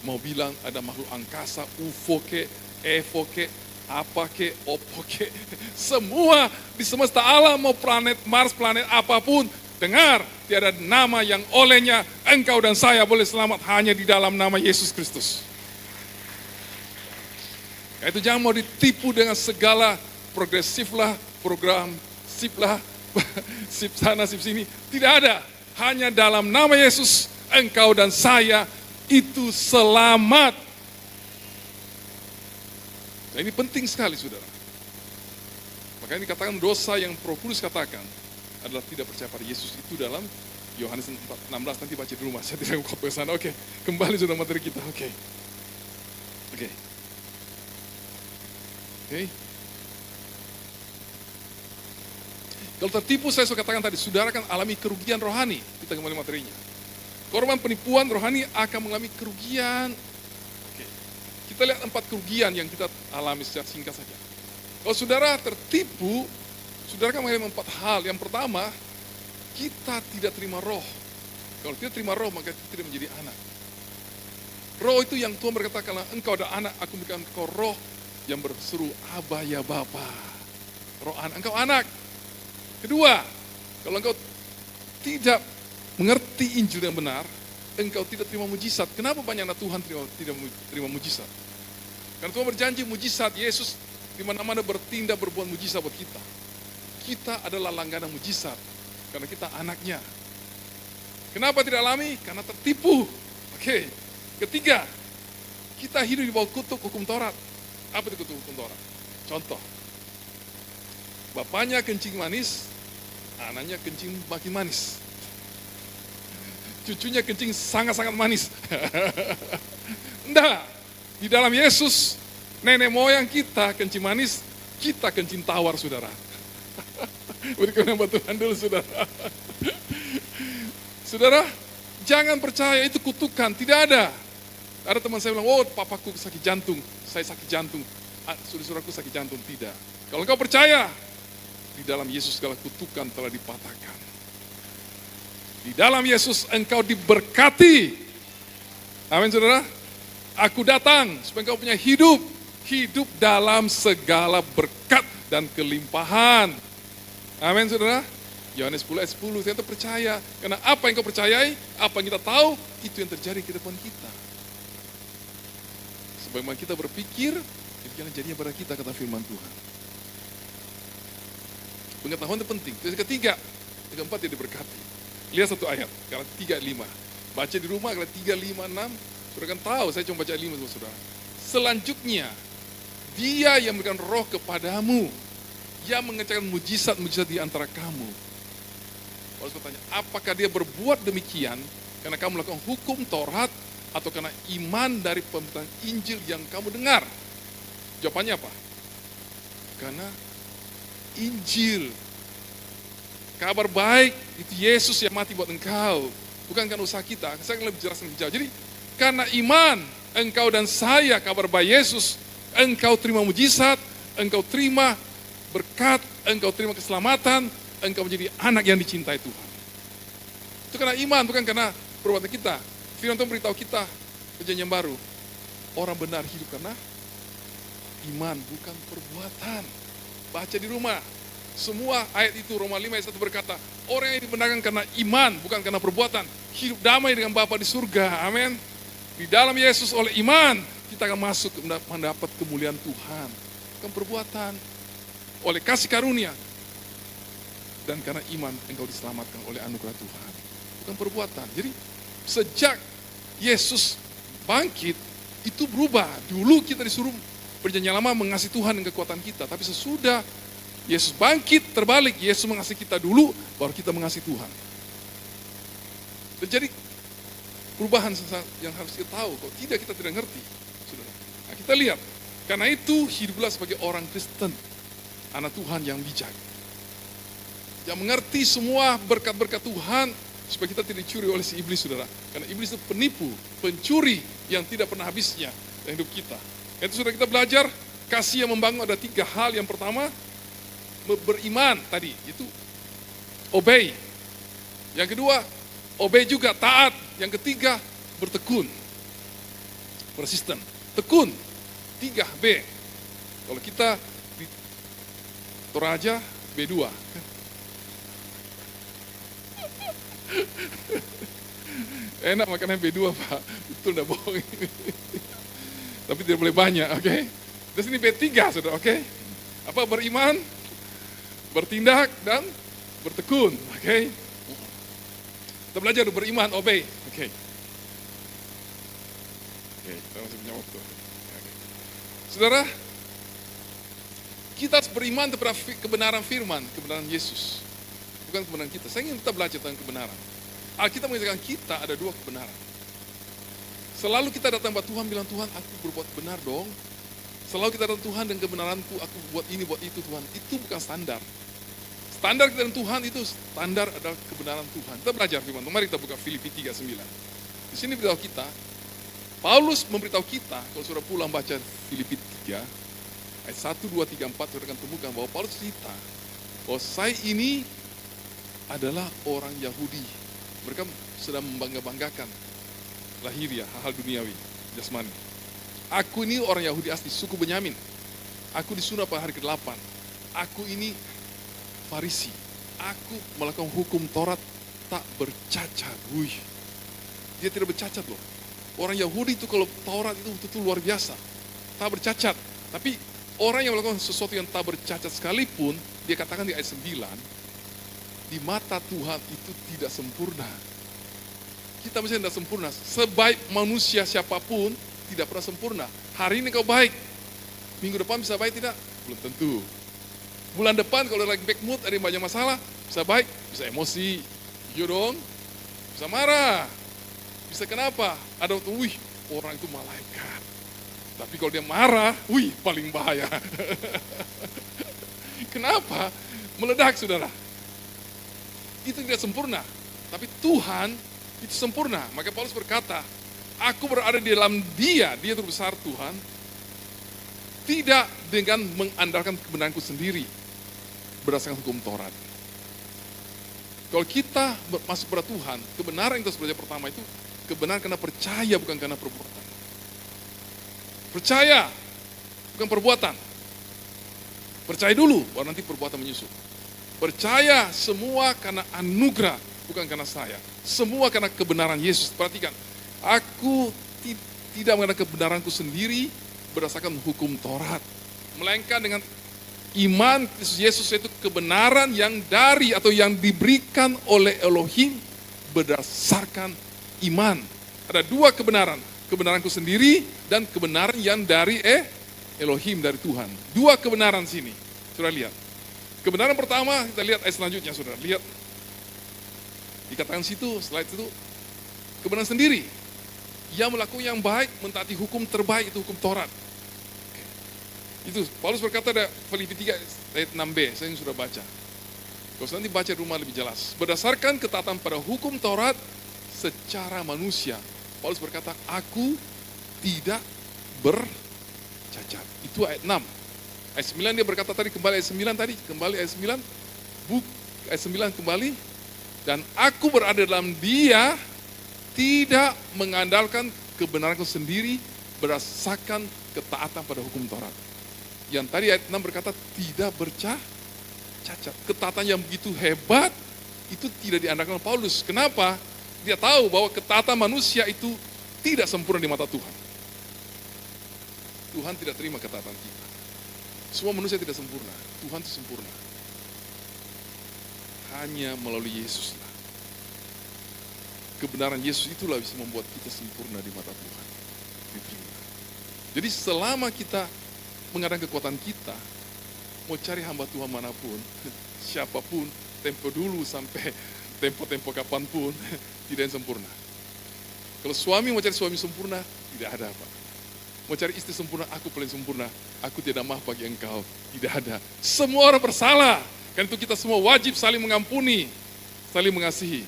Mau bilang ada makhluk angkasa, UFO ke, EVO ke, apa ke, opo ke. Semua di semesta alam, mau planet Mars, planet apapun. Dengar, tiada nama yang olehnya engkau dan saya boleh selamat hanya di dalam nama Yesus Kristus. Itu jangan mau ditipu dengan segala progresif lah, program, sip lah, sip sana, sip sini. Tidak ada. Hanya dalam nama Yesus, engkau dan saya itu selamat. Nah, ini penting sekali, saudara. Makanya dikatakan dosa yang Roh Kudus katakan adalah tidak percaya pada Yesus. Itu dalam Yohanes 4:16, nanti baca di rumah. Saya tidak mau ke sana. Oke, kembali sudah materi kita. Oke. Kalau tertipu, saya sudah katakan tadi, saudara kan alami kerugian rohani. Kita kembali materinya. Korban penipuan rohani akan mengalami kerugian. Oke. Kita lihat 4 kerugian yang kita alami secara singkat saja. Kalau saudara tertipu, saudara kan mengalami 4 hal. Yang pertama, kita tidak terima roh. Kalau tidak terima roh, maka kita tidak menjadi anak. Roh itu yang Tuhan berkata, kalau engkau ada anak, aku memberikan engkau roh yang berseru, Aba ya Bapa. Roh anak, engkau anak. Kedua, kalau engkau tidak mengerti Injil yang benar, engkau tidak terima mujizat. Kenapa banyak anak Tuhan tidak terima mujizat? Karena Tuhan berjanji mujizat, Yesus di mana-mana bertindak berbuat mujizat buat kita. Kita adalah langganan mujizat, karena kita anaknya. Kenapa tidak alami? Karena tertipu. Oke. Ketiga, kita hidup di bawah kutuk hukum Taurat. Apa itu kutuk hukum Taurat? Contoh, bapaknya kencing manis, anaknya kencing makin manis. Cucunya kencing sangat-sangat manis. Enggak, di dalam Yesus, nenek moyang kita kencing manis, kita kencing tawar, saudara. Berikan nama Tuhan dulu, saudara. Saudara, jangan percaya itu kutukan, tidak ada. Ada teman saya bilang, oh papaku sakit jantung, saya sakit jantung, saudaraku sakit jantung. Tidak. Kalau engkau percaya, di dalam Yesus segala kutukan telah dipatahkan. Di dalam Yesus engkau diberkati. Amin saudara. Aku datang supaya engkau punya hidup dalam segala berkat dan kelimpahan. Amin, saudara. Yohanes 10 ayat 10, saya percaya. Karena apa yang kau percayai, apa yang kita tahu, itu yang terjadi ke depan kita. Sebagaimana kita berpikir, itu yang jadinya pada kita, kata firman Tuhan. Pengetahuan itu penting. Terus ketiga, yang keempat dia diberkati. Lihat satu ayat, Galatia 3 ayat 5. Baca di rumah Galatia 3, 5, 6. Saudara kan tahu, saya cuma baca 5 sama saudara. Selanjutnya, dia yang memberikan roh kepadamu, yang mengerjakan mujizat-mujizat di antara kamu. Paulus bertanya, apakah dia berbuat demikian karena kamu melakukan hukum Taurat atau karena iman dari pemberitaan Injil yang kamu dengar? Jawabannya apa? Karena Injil, kabar baik, itu Yesus yang mati buat engkau, bukan karena usaha kita. Saya akan lebih jelaskan lebih jauh. Jadi karena iman engkau dan saya, kabar baik Yesus, engkau terima mujizat, engkau terima berkat, engkau terima keselamatan, engkau menjadi anak yang dicintai Tuhan. Itu karena iman, bukan karena perbuatan kita. Firman Tuhan beritahu kita, perjanjian baru, orang benar hidup karena iman, bukan perbuatan. Baca di rumah, semua ayat itu, Roma 5 ayat 1 berkata, orang yang dibenarkan karena iman, bukan karena perbuatan, hidup damai dengan Bapa di surga, amin. Di dalam Yesus oleh iman, kita akan masuk mendapat kemuliaan Tuhan. Bukan perbuatan, oleh kasih karunia. Dan karena iman engkau diselamatkan oleh anugerah Tuhan. Bukan perbuatan. Jadi sejak Yesus bangkit, itu berubah. Dulu kita disuruh perjanjian lama mengasihi Tuhan dengan kekuatan kita. Tapi sesudah Yesus bangkit, terbalik. Yesus mengasihi kita dulu, baru kita mengasihi Tuhan. Dan jadi perubahan yang harus kita tahu. Kalau tidak, kita tidak ngerti. Saudara. Nah, kita lihat. Karena itu hiduplah sebagai orang Kristen. Anak Tuhan yang bijak. Yang mengerti semua berkat-berkat Tuhan supaya kita tidak dicuri oleh si iblis, saudara. Karena iblis itu penipu, pencuri yang tidak pernah habisnya dalam hidup kita. Itu sudah kita belajar, kasih yang membangun ada 3 hal. Yang pertama, beriman tadi, itu obey. Yang kedua, obey juga, taat. Yang ketiga, bertekun. Persisten, tekun. 3B. Kalau kita di Toraja, B2. Enak makannya B2, Pak. Betul, enggak bohong. Tapi tidak boleh banyak, oke? Terus ini B3, saudara, oke? Apa? Beriman, bertindak, dan bertekun, oke? Kita belajar beriman, obey, oke? Oke, kita masih punya waktu. Saudara, kita harus beriman kepada kebenaran firman, kebenaran Yesus. Bukan kebenaran kita. Saya ingin kita belajar tentang kebenaran. Alkitab mengatakan kita ada 2 kebenaran. Selalu kita datang kepada Tuhan, bilang, Tuhan aku berbuat benar dong. Selalu kita datang Tuhan dan kebenaranku, aku buat ini, buat itu Tuhan. Itu bukan standar. Standar kita dengan Tuhan itu, standar adalah kebenaran Tuhan. Kita belajar firman Tuhan. Mari kita buka Filipi 3:9. Di sini beritahu kita, Paulus memberitahu kita, kalau saudara pulang baca Filipi 3, ayat 1, 2, 3, 4, saudara akan temukan bahwa Paulus cerita, bahwa saya ini adalah orang Yahudi. Mereka sedang membangga-banggakan lahiriah, hal-hal duniawi, jasmani. Aku ini orang Yahudi asli, suku Benyamin. Aku disunat pada hari ke-8. Aku ini Farisi. Aku melakukan hukum Taurat tak bercacat. Wih, dia tidak bercacat loh. Orang Yahudi itu kalau Taurat itu luar biasa. Tak bercacat. Tapi orang yang melakukan sesuatu yang tak bercacat sekalipun, dia katakan di ayat 9, di mata Tuhan itu tidak sempurna. Kita misalnya tidak sempurna. Sebaik manusia siapapun tidak pernah sempurna. Hari ini kau baik, minggu depan bisa baik tidak? Belum tentu. Bulan depan kalau lagi back mood, ada yang banyak masalah, bisa baik, bisa emosi. Iya dong, bisa marah. Bisa kenapa? Ada waktu, wih, orang itu malaikat. Tapi kalau dia marah, wih, paling bahaya. Kenapa? Meledak, saudara. Itu tidak sempurna. Tapi Tuhan itu sempurna. Maka Paulus berkata, aku berada di dalam dia itu besar Tuhan. Tidak dengan mengandalkan kebenaranku sendiri. Berdasarkan hukum Taurat. Kalau kita masuk kepada Tuhan, kebenaran yang kita harus belajar pertama itu, kebenaran karena percaya, bukan karena perbuatan. Percaya, bukan perbuatan. Percaya dulu, baru nanti perbuatan menyusul. Percaya semua karena anugerah, bukan karena saya. Semua karena kebenaran Yesus. Perhatikan, aku tidak mengadakan kebenaranku sendiri berdasarkan hukum Taurat. Melainkan dengan iman Kristus Yesus, yaitu kebenaran yang dari atau yang diberikan oleh Elohim berdasarkan iman. Ada dua kebenaran, kebenaranku sendiri dan kebenaran yang dari Elohim, dari Tuhan. Dua kebenaran sini, saudara lihat. Kebenaran pertama, kita lihat ayat selanjutnya, saudara. Lihat, dikatakan situ, slide itu, kebenaran sendiri. Yang melakukan yang baik, mentaati hukum terbaik, itu hukum Taurat. Itu, Paulus berkata ada Filipi 3 ayat 6b, saya yang sudah baca. Kalau nanti baca di rumah lebih jelas. Berdasarkan ketaatan pada hukum Taurat secara manusia, Paulus berkata, aku tidak bercacat. Itu ayat 6. Ayat 9 dia berkata tadi, kembali ayat 9 tadi, kembali ayat 9. Ayat 9 kembali. Dan aku berada dalam dia, tidak mengandalkan kebenaranku sendiri berdasarkan ketaatan pada hukum Taurat. Yang tadi ayat 6 berkata tidak bercacat. Ketaatan yang begitu hebat itu tidak diandalkan Paulus. Kenapa? Dia tahu bahwa ketaatan manusia itu tidak sempurna di mata Tuhan. Tuhan tidak terima ketaatan kita. Semua manusia tidak sempurna. Tuhan itu sempurna. Hanya melalui Yesus lah. Kebenaran Yesus itulah bisa membuat kita sempurna di mata Tuhan. Diterima. Jadi selama kita mengadakan kekuatan kita, mau cari hamba Tuhan manapun, siapapun, tempo dulu sampai tempo kapanpun, tidak yang sempurna. Kalau suami mau cari suami sempurna, tidak ada apa. Mau cari istri sempurna, aku paling sempurna, aku tidak maaf bagi engkau, tidak ada. Semua orang bersalah, karena itu kita semua wajib saling mengampuni, saling mengasihi.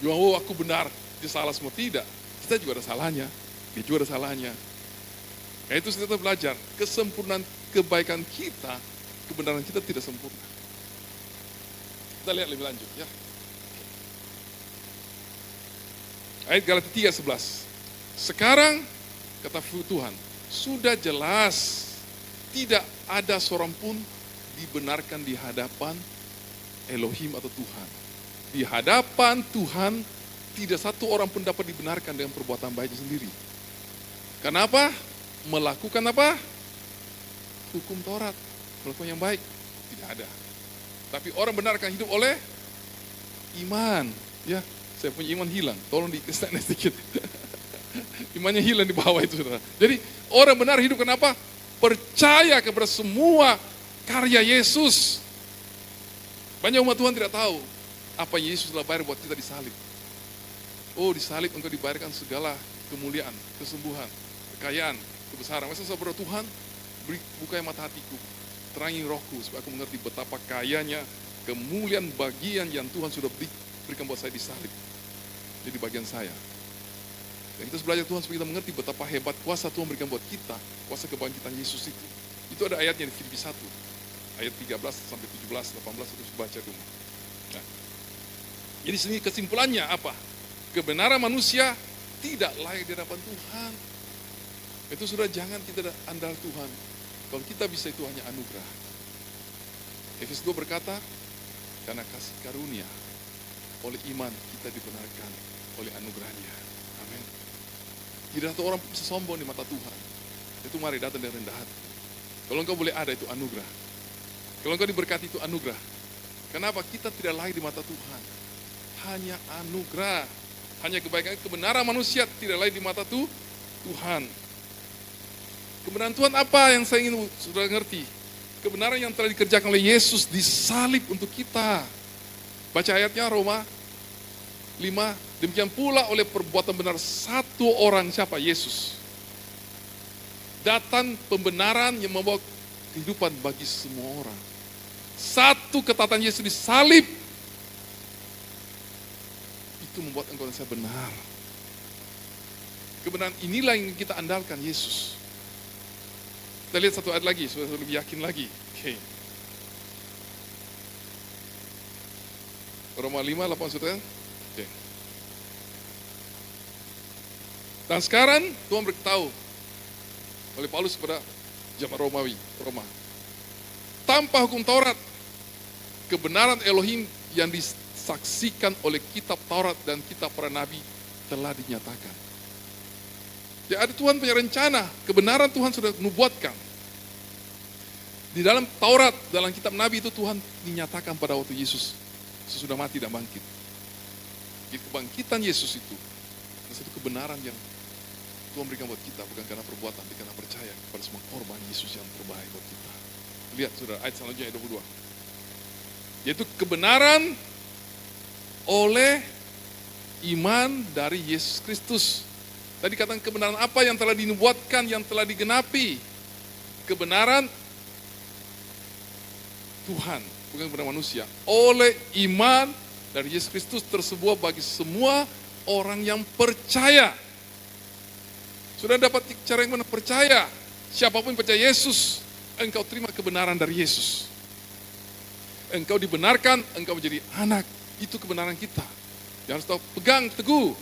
Aku benar, dia salah semua, tidak. Kita juga ada salahnya, dia juga ada salahnya. Nah, itu kita belajar, kesempurnaan kebaikan kita, kebenaran kita tidak sempurna. Kita lihat lebih lanjut ya. Ayat Galatia 3:11. Sekarang, kata Tuhan, sudah jelas tidak ada seorang pun dibenarkan di hadapan Elohim atau Tuhan. Di hadapan Tuhan, tidak satu orang pun dapat dibenarkan dengan perbuatan baiknya sendiri. Kenapa? Melakukan apa? Hukum Taurat, melakukan yang baik, tidak ada. Tapi orang benar akan hidup oleh iman. Ya, saya punya iman hilang, tolong dikesek sedikit. Imannya hilang di bawah itu, saudara. Jadi orang benar hidup kenapa? Percaya kepada semua karya Yesus. Banyak umat Tuhan tidak tahu apa Yesus telah bayar buat kita di salib. Oh, di salib engkau dibayarkan segala kemuliaan, kesembuhan, kekayaan, kebesaran. Masa saudara Tuhan, bukai mata hatiku, terangi rohku, supaya aku mengerti betapa kayanya kemuliaan bagian yang Tuhan sudah berikan buat saya di salib. Jadi bagian saya. Dan kita harus belajar Tuhan supaya kita mengerti betapa hebat kuasa Tuhan berikan buat kita, kuasa kebangkitan Yesus itu. Itu ada ayatnya di Filipi 1, ayat 13 sampai 17, 18, terus baca dulu. Nah, jadi sini kesimpulannya apa? Kebenaran manusia tidak layak di hadapan Tuhan. Itu sudah jangan kita andal Tuhan. Kalau kita bisa itu hanya anugerah. Efesus 2 berkata, karena kasih karunia, oleh iman kita dibenarkan oleh anugerahnya. Amin. Tidak satu orang bisa sombong di mata Tuhan. Itu mari datang dengan rendah hati. Kalau engkau boleh ada, itu anugerah. Kalau engkau diberkati, itu anugerah. Kenapa? Kita tidak layak di mata Tuhan. Hanya anugerah. Hanya kebaikan, kebenaran manusia tidak layak di mata Tuhan. Kebenaran Tuhan apa yang saya ingin saudara ngerti? Kebenaran yang telah dikerjakan oleh Yesus disalib untuk kita. Baca ayatnya Roma 5. Demikian pula oleh perbuatan benar satu orang, siapa? Yesus. Datang pembenaran yang membawa kehidupan bagi semua orang. Satu ketaatan Yesus disalib, itu membuat engkau dan saya benar. Kebenaran inilah yang kita andalkan, Yesus. Kita lihat satu ayat lagi, supaya lebih yakin lagi. Oke. Roma 5, 8, saudara. Oke. Dan sekarang Tuhan beritahu oleh Paulus kepada jemaat Roma. tanpa hukum Taurat, kebenaran Elohim yang disaksikan oleh kitab Taurat dan kitab para nabi telah dinyatakan. Ya, ada Tuhan punya rencana, kebenaran Tuhan sudah nubuatkan. Di dalam Taurat, dalam kitab Nabi itu Tuhan dinyatakan pada waktu Yesus sesudah mati dan bangkit. Jadi kebangkitan Yesus itu adalah satu kebenaran yang Tuhan berikan buat kita, bukan karena perbuatan, tapi karena percaya kepada semua korban Yesus yang terbaik buat kita. Lihat saudara, ayat selanjutnya ayat 22. Yaitu kebenaran oleh iman dari Yesus Kristus. Tadi katakan kebenaran apa yang telah dinubuatkan, yang telah digenapi. Kebenaran Tuhan, bukan kebenaran manusia. Oleh iman dari Yesus Kristus tersebuah bagi semua orang yang percaya. Sudah dapat cara yang mana percaya. Siapapun percaya Yesus, engkau terima kebenaran dari Yesus. Engkau dibenarkan, engkau menjadi anak. Itu kebenaran kita. Yang harus tahu, pegang teguh.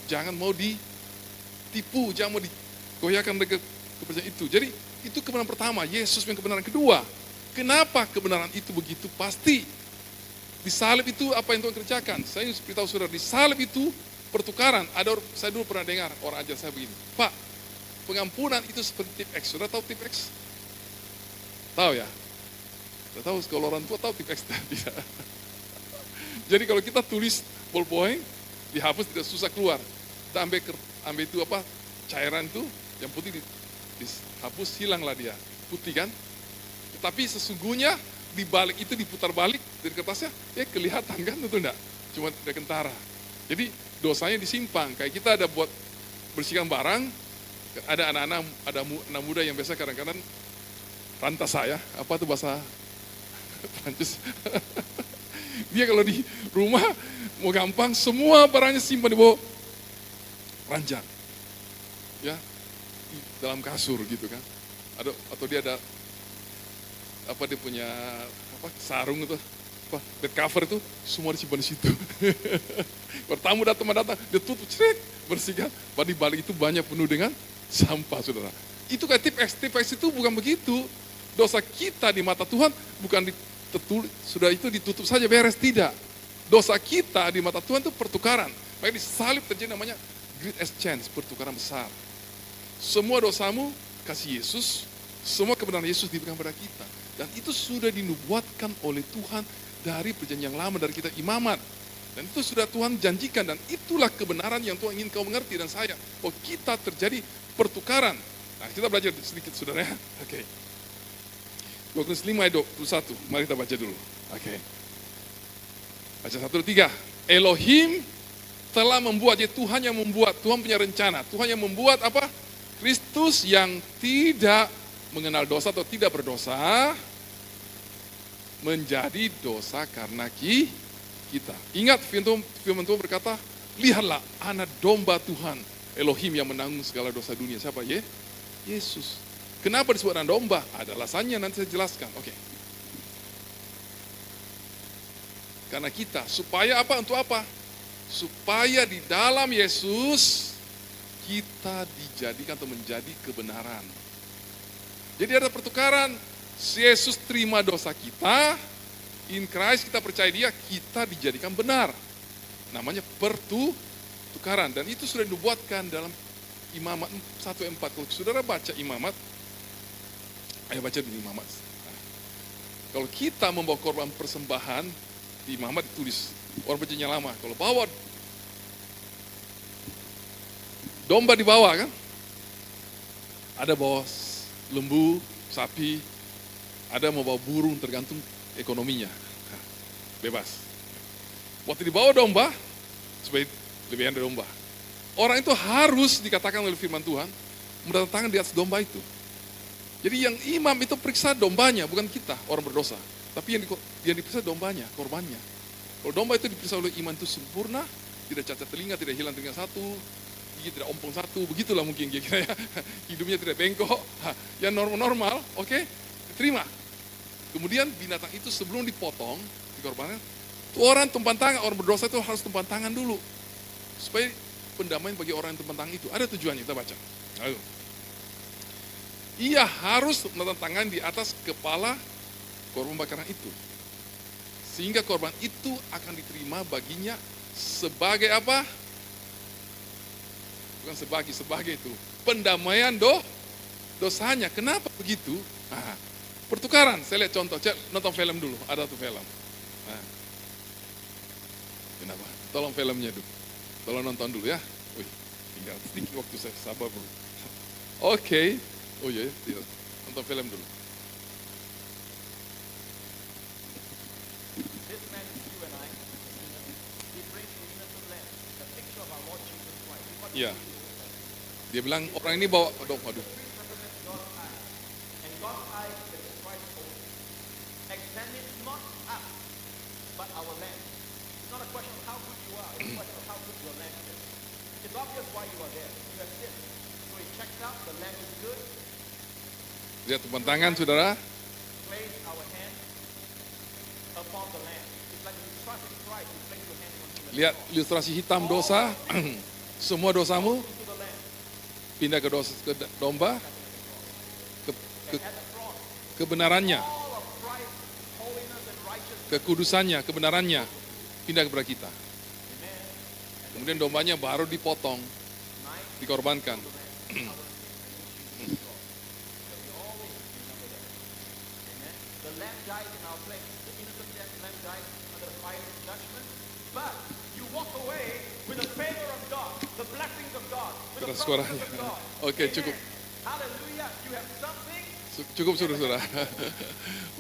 Jangan mau ditipu, jangan mau digoyahkan dengan kepercayaan itu. Jadi itu kebenaran pertama, Yesus yang kebenaran kedua. Kenapa kebenaran itu begitu pasti? Di salib itu apa yang Tuhan kerjakan? Saya ingin beritahu saudara, di salib itu pertukaran. Saya dulu pernah dengar orang ajar saya begini, Pak, pengampunan itu seperti tip X. Saudara tahu tip X? Tahu ya? Tidak tahu, kalau orang tua tahu tip X tidak. Jadi kalau kita tulis ballpoint, dihapus tidak susah keluar. Kita ambil itu apa, cairan itu, yang putih dihapus, hilanglah dia. Putih kan? Tapi sesungguhnya di balik itu diputar balik dari kertasnya, ya kelihatan kan itu enggak? Cuma tidak kentara. Jadi dosanya disimpang. Kayak kita ada buat bersihkan barang, ada anak-anak, ada anak muda yang biasa kadang-kadang rantas saya, apa itu bahasa Prancis. Dia kalau di rumah mau gampang, semua barangnya simpan di bawah ranjang. Ya, dalam kasur gitu kan. Atau dia ada apa dia punya apa sarung itu apa bed cover itu semua disimpan di situ. Kalau tamu datang dia tutup bersihkan. Di balik itu banyak penuh dengan sampah, saudara. Itu kayak tip X itu bukan begitu. Dosa kita di mata Tuhan bukan sudah itu ditutup saja beres, tidak. Dosa kita di mata Tuhan itu pertukaran. Makanya di salib terjadi namanya great exchange, pertukaran besar. Semua dosamu kasih Yesus, semua kebenaran Yesus diberikan kepada kita. Dan itu sudah dinubuatkan oleh Tuhan dari perjanjian lama, dari kitab imamat. Dan itu sudah Tuhan janjikan, dan itulah kebenaran yang Tuhan ingin kau mengerti dan saya. Bahwa kita terjadi pertukaran. Nah, kita belajar sedikit saudara ya. Oke. 25 ayat 21, mari kita baca dulu. Oke. Baca 1, 3. Elohim telah membuat, jadi Tuhan yang membuat, Tuhan punya rencana. Tuhan yang membuat apa? Kristus yang tidak mengenal dosa atau tidak berdosa, menjadi dosa karena kita. Ingat firman Tuhan berkata, lihatlah anak domba Tuhan, Elohim yang menanggung segala dosa dunia. Siapa? Yesus. Kenapa disebut anak domba? Ada alasannya, nanti saya jelaskan. Oke. Karena kita, supaya apa? Untuk apa? Supaya di dalam Yesus kita dijadikan atau menjadi kebenaran. Jadi ada pertukaran, Yesus terima dosa kita, in Christ kita percaya dia, kita dijadikan benar. Namanya pertukaran, dan itu sudah dibuatkan dalam Imamat 1:4. Kalau saudara baca Imamat, ayo baca dulu Imamat. Nah, kalau kita membawa korban persembahan, di Imamat ditulis, orang perjanjian lama, kalau bawa domba dibawa kan, ada bawa lembu, sapi, ada mau bawa burung, tergantung ekonominya. Nah, bebas. Waktu dibawa domba, supaya lebih dari domba. Orang itu harus dikatakan oleh firman Tuhan, mendatangkan di atas domba itu. Jadi yang imam itu periksa dombanya, bukan kita, orang berdosa. Tapi yang diperiksa dombanya, korbannya. Kalau domba itu diperiksa oleh imam itu sempurna, tidak cacat telinga, tidak hilang telinga satu, gigi tidak ompong satu, begitulah mungkin kira-kira ya. Hidupnya tidak bengkok, yang normal-normal, oke, diterima. Kemudian binatang itu sebelum dipotong, dikorbankan, orang tumpang tangan, orang berdosa itu harus tumpang tangan dulu. Supaya pendamaian bagi orang yang tumpang tangan itu. Ada tujuannya, kita baca. Ayo. Ia harus menatang tangan di atas kepala korban bakaran itu. Sehingga korban itu akan diterima baginya sebagai apa? Bukan sebagai itu. Pendamaian dosanya. Kenapa begitu? Nah, pertukaran. Saya lihat contoh. Nonton film dulu. Ada tuh film. Nah. Kenapa? Tolong filmnya dulu. Tolong nonton dulu ya. Wih, tinggal sedikit waktu saya sabar dulu. Oke. Oh iya, nonton film dulu. Iya. Dia bilang orang ini bawa waduh. Lihat tepuk tangan saudara. Lihat ilustrasi hitam dosa. Semua dosamu pindah ke domba, kebenarannya, kekudusannya, kebenarannya pindah kepada kita. Kemudian dombanya baru dipotong, dikorbankan. Suaranya. Oke, cukup. Cukup saudara.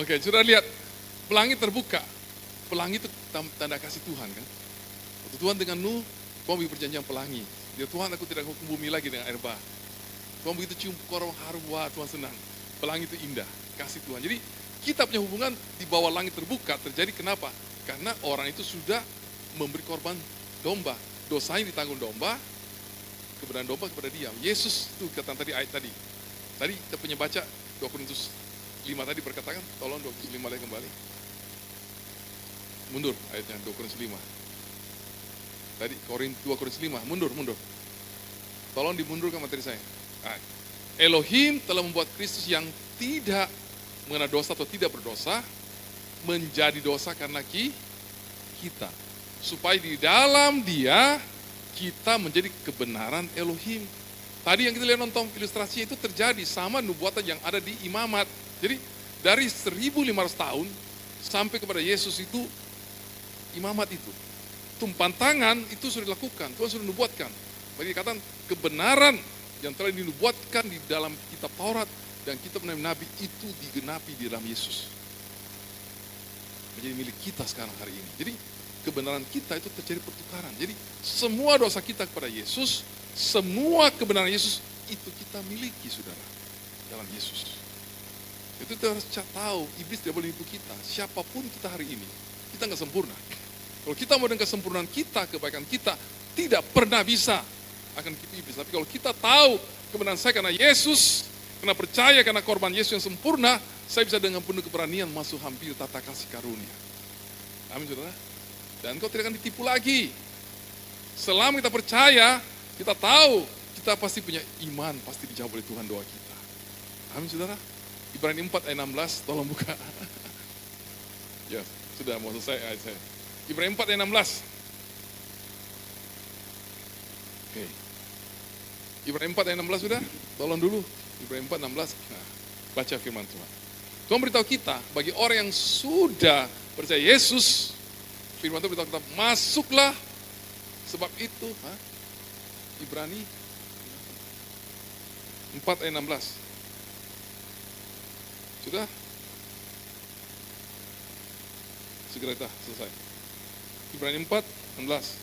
Oke, sudah lihat pelangi terbuka. Pelangi itu tanda kasih Tuhan kan. Waktu Tuhan dengan Nuh, Tuhan beri perjanjian pelangi. Dia Tuhan, aku tidak hukum bumi lagi dengan air bah. Tuhan begitu cium korong harum, wah Tuhan senang. Pelangi itu indah, kasih Tuhan. Jadi kita punya hubungan di bawah langit terbuka terjadi kenapa? Karena orang itu sudah memberi korban domba. Dosanya ditanggung domba, kebenaran domba kepada dia. Yesus itu kata tadi ayat tadi. Tadi kita punya baca 2 Korintus 5 tadi berkatakan, tolong 2 Korintus 5 lagi kembali. Mundur ayatnya 2 Korintus 5. Tadi 2 Korintus 5, mundur. Tolong dimundurkan materi saya. Elohim telah membuat Kristus yang tidak mengenal dosa atau tidak berdosa menjadi dosa karena kita. Supaya di dalam dia kita menjadi kebenaran Elohim. Tadi yang kita lihat nonton ilustrasinya itu terjadi sama nubuatan yang ada di imamat. Jadi dari 1500 tahun sampai kepada Yesus itu imamat itu. Tumpan tangan itu sudah dilakukan, Tuhan sudah nubuatkan. Bagi dikatakan kebenaran yang telah dinubuatkan di dalam kitab Taurat dan kitab Nabi itu digenapi di dalam Yesus. Menjadi milik kita sekarang hari ini. Jadi kebenaran kita itu terjadi pertukaran. Jadi semua dosa kita kepada Yesus, semua kebenaran Yesus itu kita miliki saudara dalam Yesus. Itu kita harus tahu, iblis tidak boleh nipu kita. Siapapun kita hari ini, kita nggak sempurna. Kalau kita mau dengan kesempurnaan kita, kebaikan kita, tidak pernah bisa akan tipu iblis. Tapi kalau kita tahu kebenaran saya karena Yesus, karena percaya karena korban Yesus yang sempurna, saya bisa dengan penuh keberanian masuk hampir tata kasih karunia. Amin saudara. Dan kau tidak akan ditipu lagi. Selama kita percaya, kita tahu, kita pasti punya iman, pasti dijawab oleh Tuhan doa kita. Amin saudara. Ibrani 4 ayat 16, tolong buka. Ya, sudah mau selesai ayat saya. Ibrani 4 ayat 16. Oke. Ibrani 4 ayat 16 sudah? Tolong dulu. Ibrani 4 16. Nah, baca firman Tuhan. Tuhan beritahu kita, bagi orang yang sudah percaya Yesus, firman Tuhan beritahu kita, masuklah. Sebab itu, Ibrani 4 ayat 16. Sudah? Segera kita selesai. Ibrani 4, 16.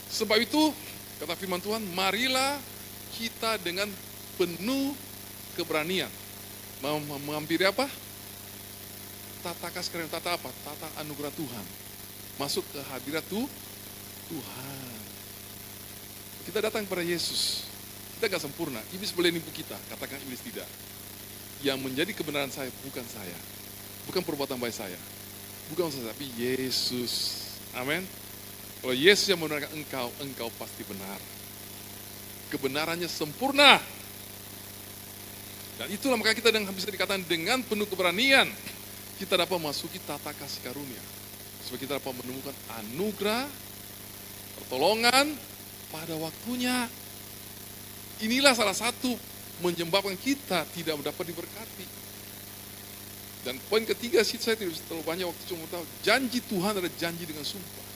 Sebab itu, kata firman Tuhan, marilah kita dengan penuh keberanian menghampiri apa? Tata kasih karunia, tata apa? Tata anugerah Tuhan. Masuk ke hadirat Tuhan. Kita datang kepada Yesus. Kita gak sempurna. Iblis boleh nipu kita. Katakan iblis tidak. Yang menjadi kebenaran saya bukan saya. Bukan perbuatan baik saya. Bukan saya, tapi Yesus. Amin. Kalau Yesus yang membenarkan engkau, engkau pasti benar. Kebenarannya sempurna. Dan itulah maka kita bisa dikatakan dengan penuh keberanian kita dapat memasuki tata kasih karunia. Supaya kita dapat menemukan anugerah, pertolongan pada waktunya. Inilah salah satu menyebabkan kita tidak dapat diberkati. Dan poin ketiga sih, saya tidak terlalu banyak waktu, cuma tahu janji Tuhan adalah janji dengan sumpah.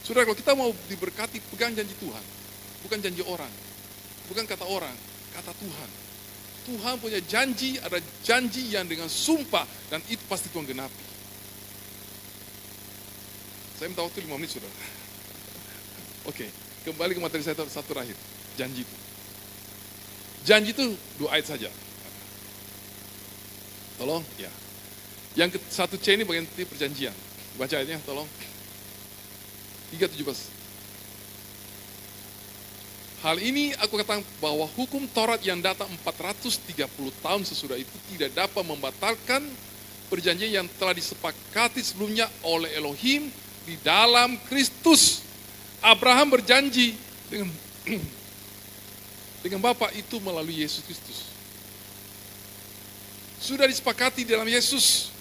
Saudara, kalau kita mau diberkati, pegang janji Tuhan, bukan janji orang, bukan kata orang, kata Tuhan. Tuhan punya janji, ada janji yang dengan sumpah, dan itu pasti Tuhan genapi. Saya minta waktu 5 menit, saudara. Oke, kembali ke materi saya satu terakhir, janji itu. Janji itu 2 ayat saja. Tolong, ya. Yang satu C ini bagian perjanjian. Baca ayatnya, tolong. 3:17. Hal ini aku katakan bahwa hukum Taurat yang datang 430 tahun sesudah itu tidak dapat membatalkan perjanjian yang telah disepakati sebelumnya oleh Elohim di dalam Kristus. Abraham berjanji dengan Bapa itu melalui Yesus Kristus. Sudah disepakati dalam Yesus.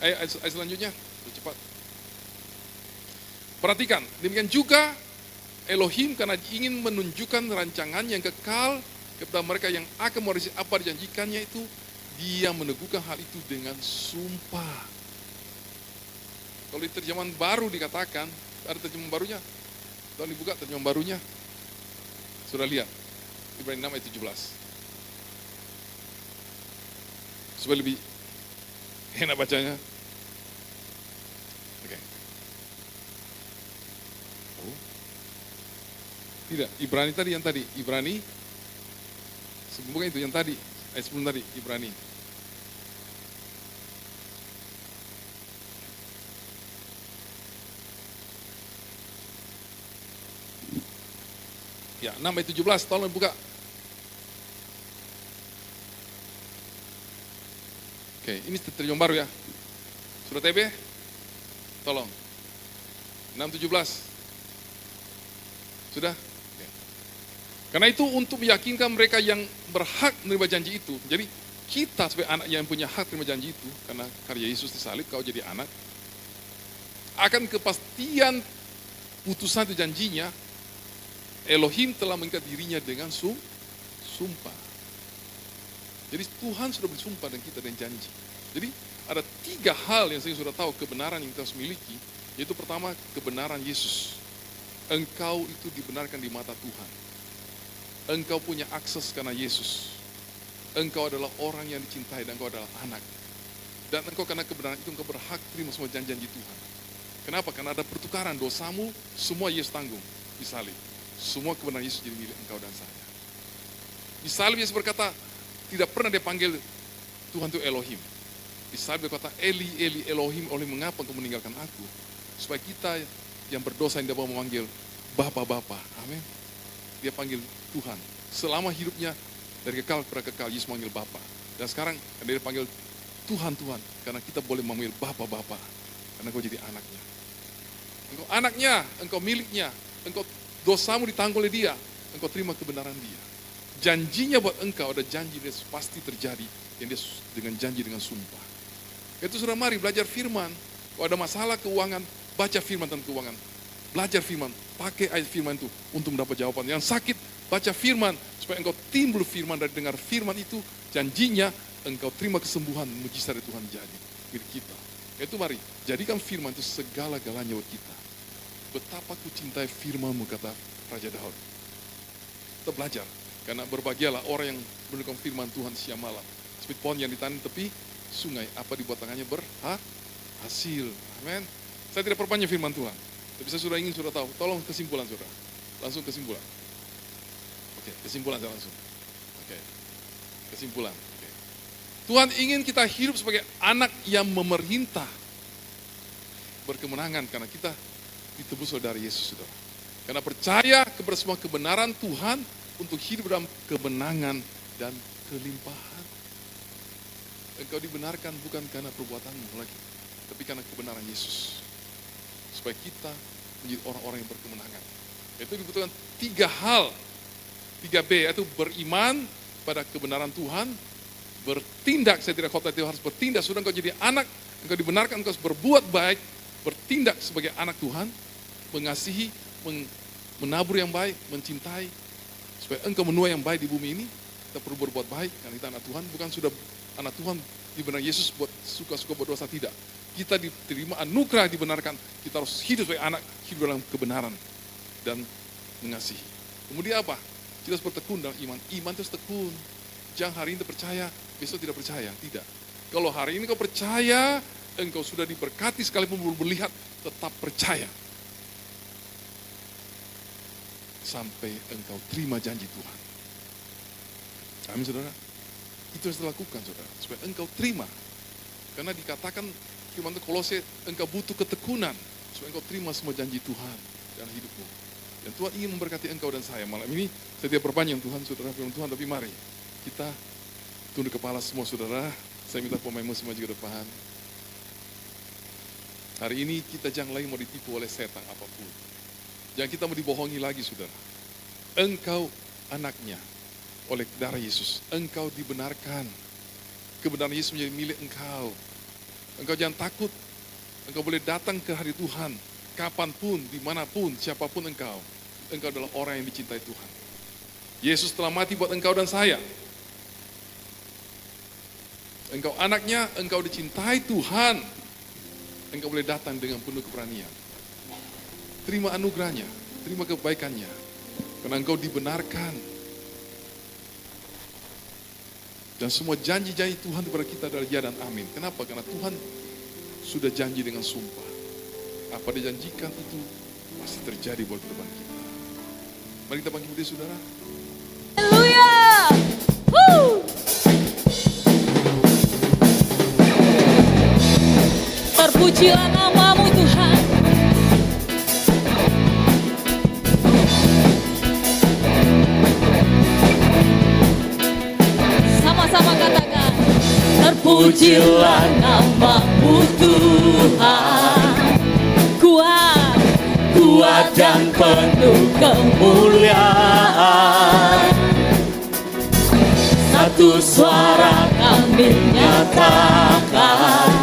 Ayat selanjutnya, cepat. Perhatikan, demikian juga Elohim karena ingin menunjukkan rancangan yang kekal kepada mereka yang akan mewarisi apa dijanjikannya itu, Dia meneguhkan hal itu dengan sumpah. Kalau di terjemahan baru dikatakan, ada terjemahan barunya. Tolong dibuka terjemahan barunya. Sudah lihat, Ibrani 6 ayat 17. Supaya lebih enak bacanya. Oke. Oh. Tidak, Ibrani tadi yang tadi. Ibrani, bukan itu yang tadi. Ayat sebelum tadi, Ibrani. Ya, 6 ayat 17, tolong buka. Oke, ini terjemahan baru ya. Sudah TB? Tolong. 6:17. Sudah? Oke. Karena itu untuk meyakinkan mereka yang berhak menerima janji itu. Jadi kita sebagai anak yang punya hak menerima janji itu, karena karya Yesus disalib, kau jadi anak. Akan kepastian putusan itu janjinya, Elohim telah mengikat dirinya dengan sumpah. Jadi Tuhan sudah bersumpah dan kita dengan janji. Jadi ada 3 hal yang saya sudah tahu kebenaran yang kita harus miliki. Yaitu pertama, kebenaran Yesus. Engkau itu dibenarkan di mata Tuhan. Engkau punya akses karena Yesus. Engkau adalah orang yang dicintai dan engkau adalah anak. Dan engkau karena kebenaran itu engkau berhak terima semua janji-janji Tuhan. Kenapa? Karena ada pertukaran dosamu, semua Yesus tanggung. Disalib. Semua kebenaran Yesus jadi milik engkau dan saya. Disalib Yesus berkata, tidak pernah dia panggil Tuhan itu Elohim. Disalib dia kata, Eli, Eli, Elohim, Elohim, mengapa engkau meninggalkan aku? Supaya kita yang berdosa yang dapat memanggil Bapa-Bapa. Amin. Dia panggil Tuhan. Selama hidupnya dari kekal kepada kekal, Yesus manggil Bapa. Dan sekarang dia panggil Tuhan, Tuhan. Karena kita boleh memanggil Bapa-Bapa. Karena engkau jadi anaknya. Engkau anaknya, engkau miliknya. Engkau dosamu ditanggung oleh dia. Engkau terima kebenaran dia. Janjinya buat engkau ada janji dia pasti terjadi. Yang dia dengan janji dengan sumpah. Itu sudah mari belajar firman. Kalau ada masalah keuangan, baca firman tentang keuangan. Belajar firman, pakai ayat firman itu untuk mendapat jawaban. Yang sakit, baca firman. Supaya engkau timbul firman dari dengar firman itu. Janjinya engkau terima kesembuhan, mujizat dari Tuhan jadi milik kita. Itu mari, jadikan firman itu segala-galanya buat kita. Betapa ku cintai firman-Mu, kata Raja Daud. Kita belajar. Karena berbahagialah orang yang mendengarkan firman Tuhan siang malam. Seperti pohon yang ditanam tepi sungai, apa dibuat tangannya berhasil. Amin. Saya tidak perpanjang firman Tuhan. Tapi saya sudah ingin sudah tahu. Tolong kesimpulan saudara. Langsung kesimpulan. Oke, kesimpulan saya langsung. Oke. Kesimpulan. Oke. Tuhan ingin kita hidup sebagai anak yang memerintah. Berkemenangan karena kita ditebus oleh Yesus, saudara. Karena percaya kepada semua kebenaran Tuhan untuk hidup dalam kemenangan dan kelimpahan. Engkau dibenarkan bukan karena perbuatanmu lagi, tapi karena kebenaran Yesus. Supaya kita menjadi orang-orang yang berkemenangan. Itu dibutuhkan 3 hal. 3B, yaitu beriman pada kebenaran Tuhan, bertindak. Saya tidak khotbah itu harus bertindak. Sudah engkau jadi anak, engkau dibenarkan, engkau berbuat baik, bertindak sebagai anak Tuhan, mengasihi, menabur yang baik, mencintai, supaya engkau menuai yang baik di bumi ini. Kita perlu berbuat baik, karena kita anak Tuhan, bukan sudah anak Tuhan dibenarkan Yesus buat suka-suka berdosa, tidak. Kita diterima anugerah, dibenarkan, kita harus hidup sebagai anak, hidup dalam kebenaran dan mengasihi. Kemudian apa? Kita harus bertekun dalam iman. Iman itu harus tekun. Jangan hari ini percaya, besok tidak percaya. Tidak. Kalau hari ini kau percaya, engkau sudah diberkati sekalipun belum melihat, tetap percaya. Sampai engkau terima janji Tuhan. Amin, saudara. Itu harus dilakukan, saudara. Supaya engkau terima. Karena dikatakan firman Kolose, engkau butuh ketekunan. Supaya engkau terima semua janji Tuhan dalam hidupmu. Dan Tuhan ingin memberkati engkau dan saya. Malam ini saya tidak perpanjang Tuhan, saudara, firman Tuhan. Tapi mari kita tunduk kepala semua, saudara. Saya minta pemainmu semua juga depan. Hari ini kita jangan lagi mau ditipu oleh setan apapun. Jangan kita mau dibohongi lagi, saudara. Engkau anaknya oleh darah Yesus. Engkau dibenarkan. Kebenaran Yesus menjadi milik engkau. Engkau jangan takut. Engkau boleh datang ke hari Tuhan. Kapanpun, dimanapun, siapapun engkau. Engkau adalah orang yang dicintai Tuhan. Yesus telah mati buat engkau dan saya. Engkau anaknya, engkau dicintai Tuhan. Engkau boleh datang dengan penuh keberanian. Terima anugerahnya, terima kebaikannya. Karena engkau dibenarkan. Dan semua janji-janji Tuhan kepada kita adalah ya dan amin. Kenapa? Karena Tuhan sudah janji dengan sumpah. Apa dia janjikan itu pasti terjadi buat kehidupan kita. Mari kita bangkit berdiri, saudara. Haleluya. Terpujilah namamu Tuhan. Sama-sama katakan, terpujilah namamu Tuhan. Kuat, kuat dan penuh kemuliaan. Satu suara kami nyatakan,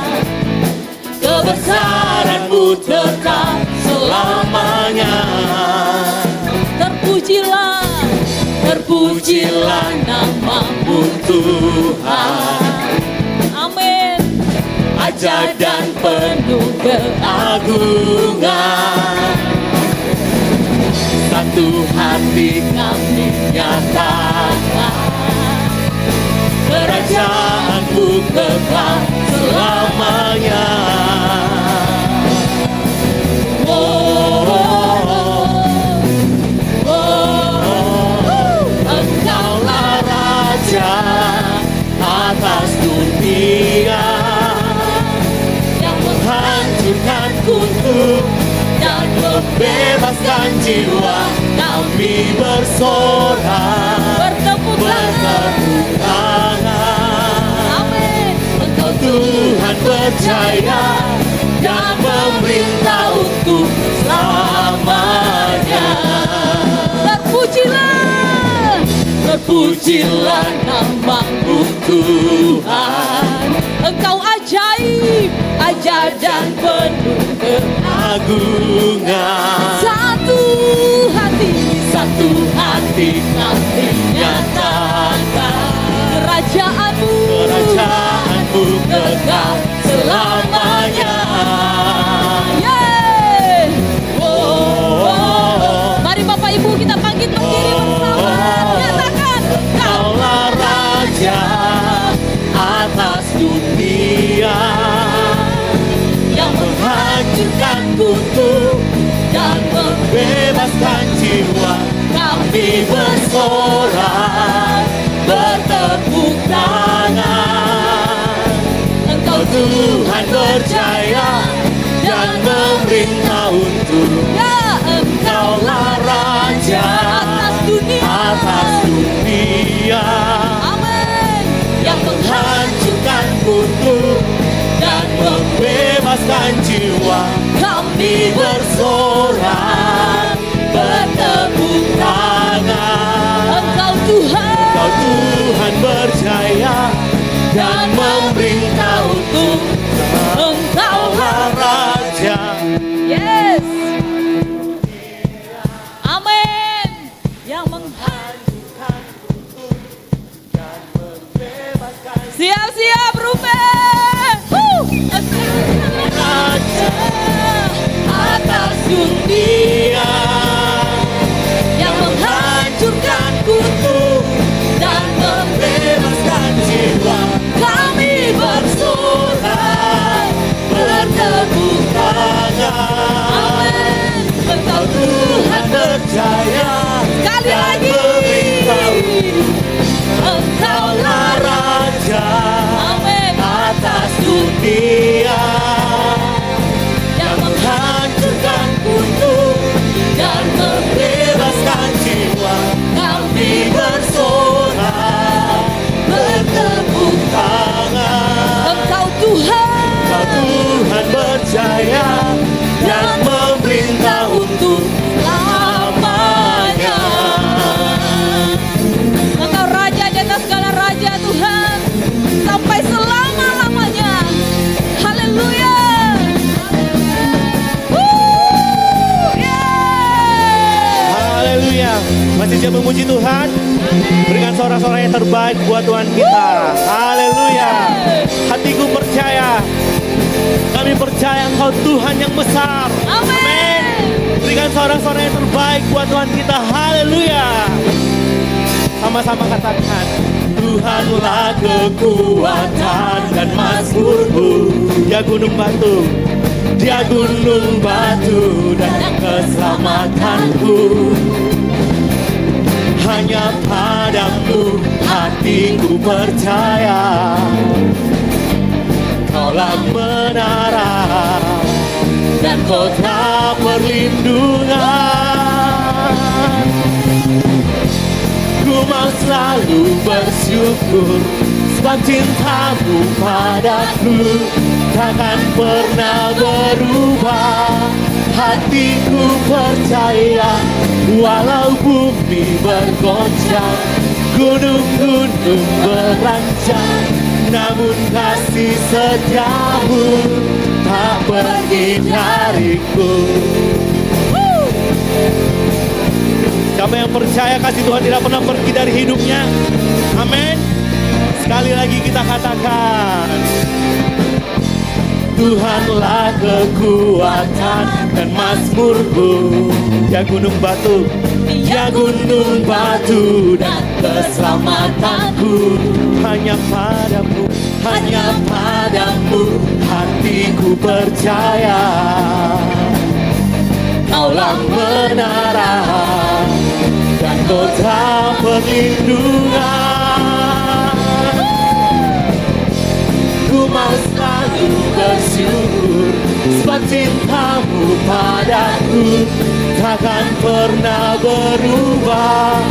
kebesaran-Mu tetap selamanya. Terpujilah, terpujilah namamu Tuhan. Amin. Ajaib dan penuh keagungan. Satu hati kami nyatakan, kerajaan-Mu kekal selamanya. Engkaulah Raja atas dunia, yang menghancurkan kutub dan membebaskan jiwa. Kami bersorak, bertepuk tangan. Amin. Engkau Tuhan percaya dan memerintah untuk selamanya. Terpujilah, terpujilah namamu Tuhan. Engkau ajaib, ajaib dan penuh keagungan. Satu hati kami nyatakan, kerajaan-Mu kekal selamanya. Yeah. Mari Bapak Ibu kita bangkit berdiri bersama. Nyatakan, Engkaulah Raja atas dunia, yang menghancurkan kutub dan membebaskan jiwa. Kami bersorak, bertepuk tangan. Engkau Tuhan percaya dan memerintah untuk, ya, Engkaulah Raja atas dunia. Amin. Yang menghancurkan kutub dan membebaskan jiwa. Kami bersorak, bertepuk tangan. Engkau Tuhan percaya dan memerintah untuk Engkaulah Raja. Yes. Amin. Yang siap-siap Ruben. Raja atas dunia Yang menghancurkan kutuk dan membebaskan jiwa. kami Bersorak bertepuk tangan. Amin. Engkau Tuhan berjaya Sekali dan lagi. memerintah. Engkaulah Raja Amin. atas dunia Yang menghancurkan kutuk dan bebaskan jiwa. Kami bersorak bertepuk tangan. Engkau Tuhan. Engkau Tuhan berjaya dan memerintah untuk Lamanya. Engkau Raja di atas segala raja Tuhan. Sampai selama-lamanya. Haleluya. Yeah. Haleluya. Masih siap memuji Tuhan? Berikan sorak-sorak yang terbaik buat Tuhan kita. Haleluya. Hatiku percaya. Kami percaya Engkau Tuhan yang besar. Amin. Berikan sorak-sorak yang terbaik buat Tuhan kita. Haleluya. Sama-sama katakan, Tuhanlah kekuatan dan mazmurku. Dia gunung batu, dia gunung batu dan keselamatanku. Hanya padamu hatiku percaya. Kaulah menara dan kota perlindungan. Ku mau selalu bersyukur sebab cintamu padaku takkan pernah berubah. Hatiku percaya walau bumi bergoncang, gunung-gunung beranjak, namun kasih setiamu tak pergi dariku. Siapa yang percaya kasih Tuhan tidak pernah pergi dari hidupnya? Amin. Sekali lagi kita katakan, Tuhanlah kekuatan dan mazmurku. Dia gunung batu, dia gunung batu dan keselamatanku. Hanya padamu, hanya padamu hatiku percaya. Kaulah menara dan kota perlindungan. Ku mau selalu bersyukur sebab cintamu padaku takkan pernah berubah.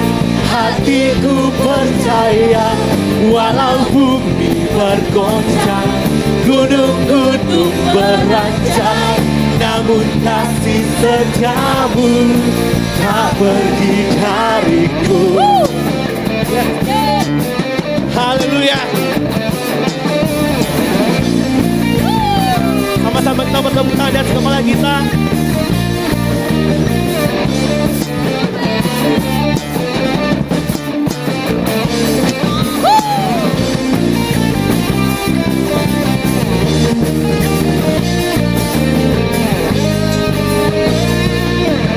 Hatiku percaya walau bumi bergoncang, gunung-gunung beranjak, namun kasih setiamu tak pergi dariku. Haleluya. Sama-sama kita bertepuk tangan di atas kepala kita.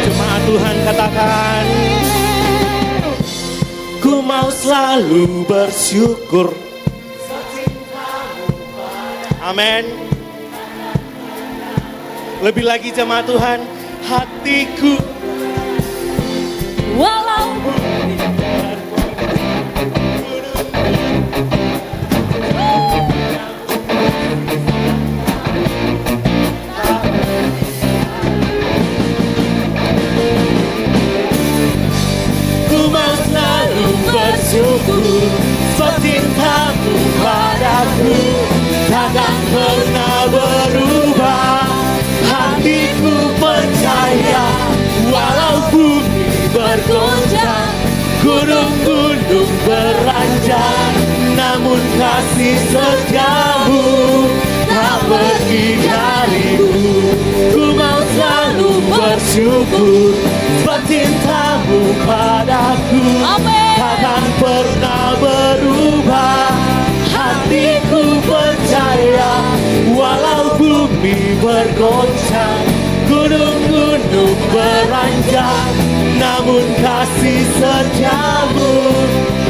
Jemaat Tuhan katakan, ku mau selalu bersyukur. Amin. Lebih lagi jemaat Tuhan, hatiku Walau ku mau selalu bersyukur sebab cintamu padaku takkan pernah berubah. Hatiku percaya walau bumi bergoncang, gunung-gunung beranjak, namun kasih setiamu tak pergi dariku. Ku mau selalu bersyukur sebab cintamu padaku takkan pernah berubah. Hatiku percaya walau bumi bergoncang, gunung-gunung beranjak, namun kasih setiamu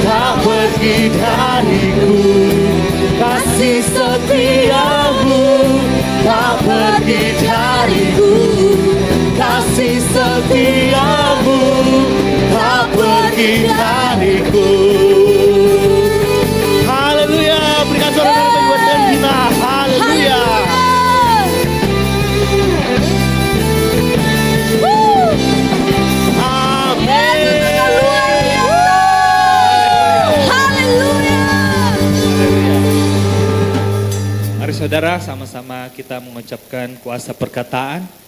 tak pergi dariku. Kasih setiamu tak pergi dariku. Kasih setiamu tak pergi dariku. Haleluya, berikan suara bagi buat Tuhan kita. Haleluya. Mari saudara, sama-sama kita mengucapkan kuasa perkataan.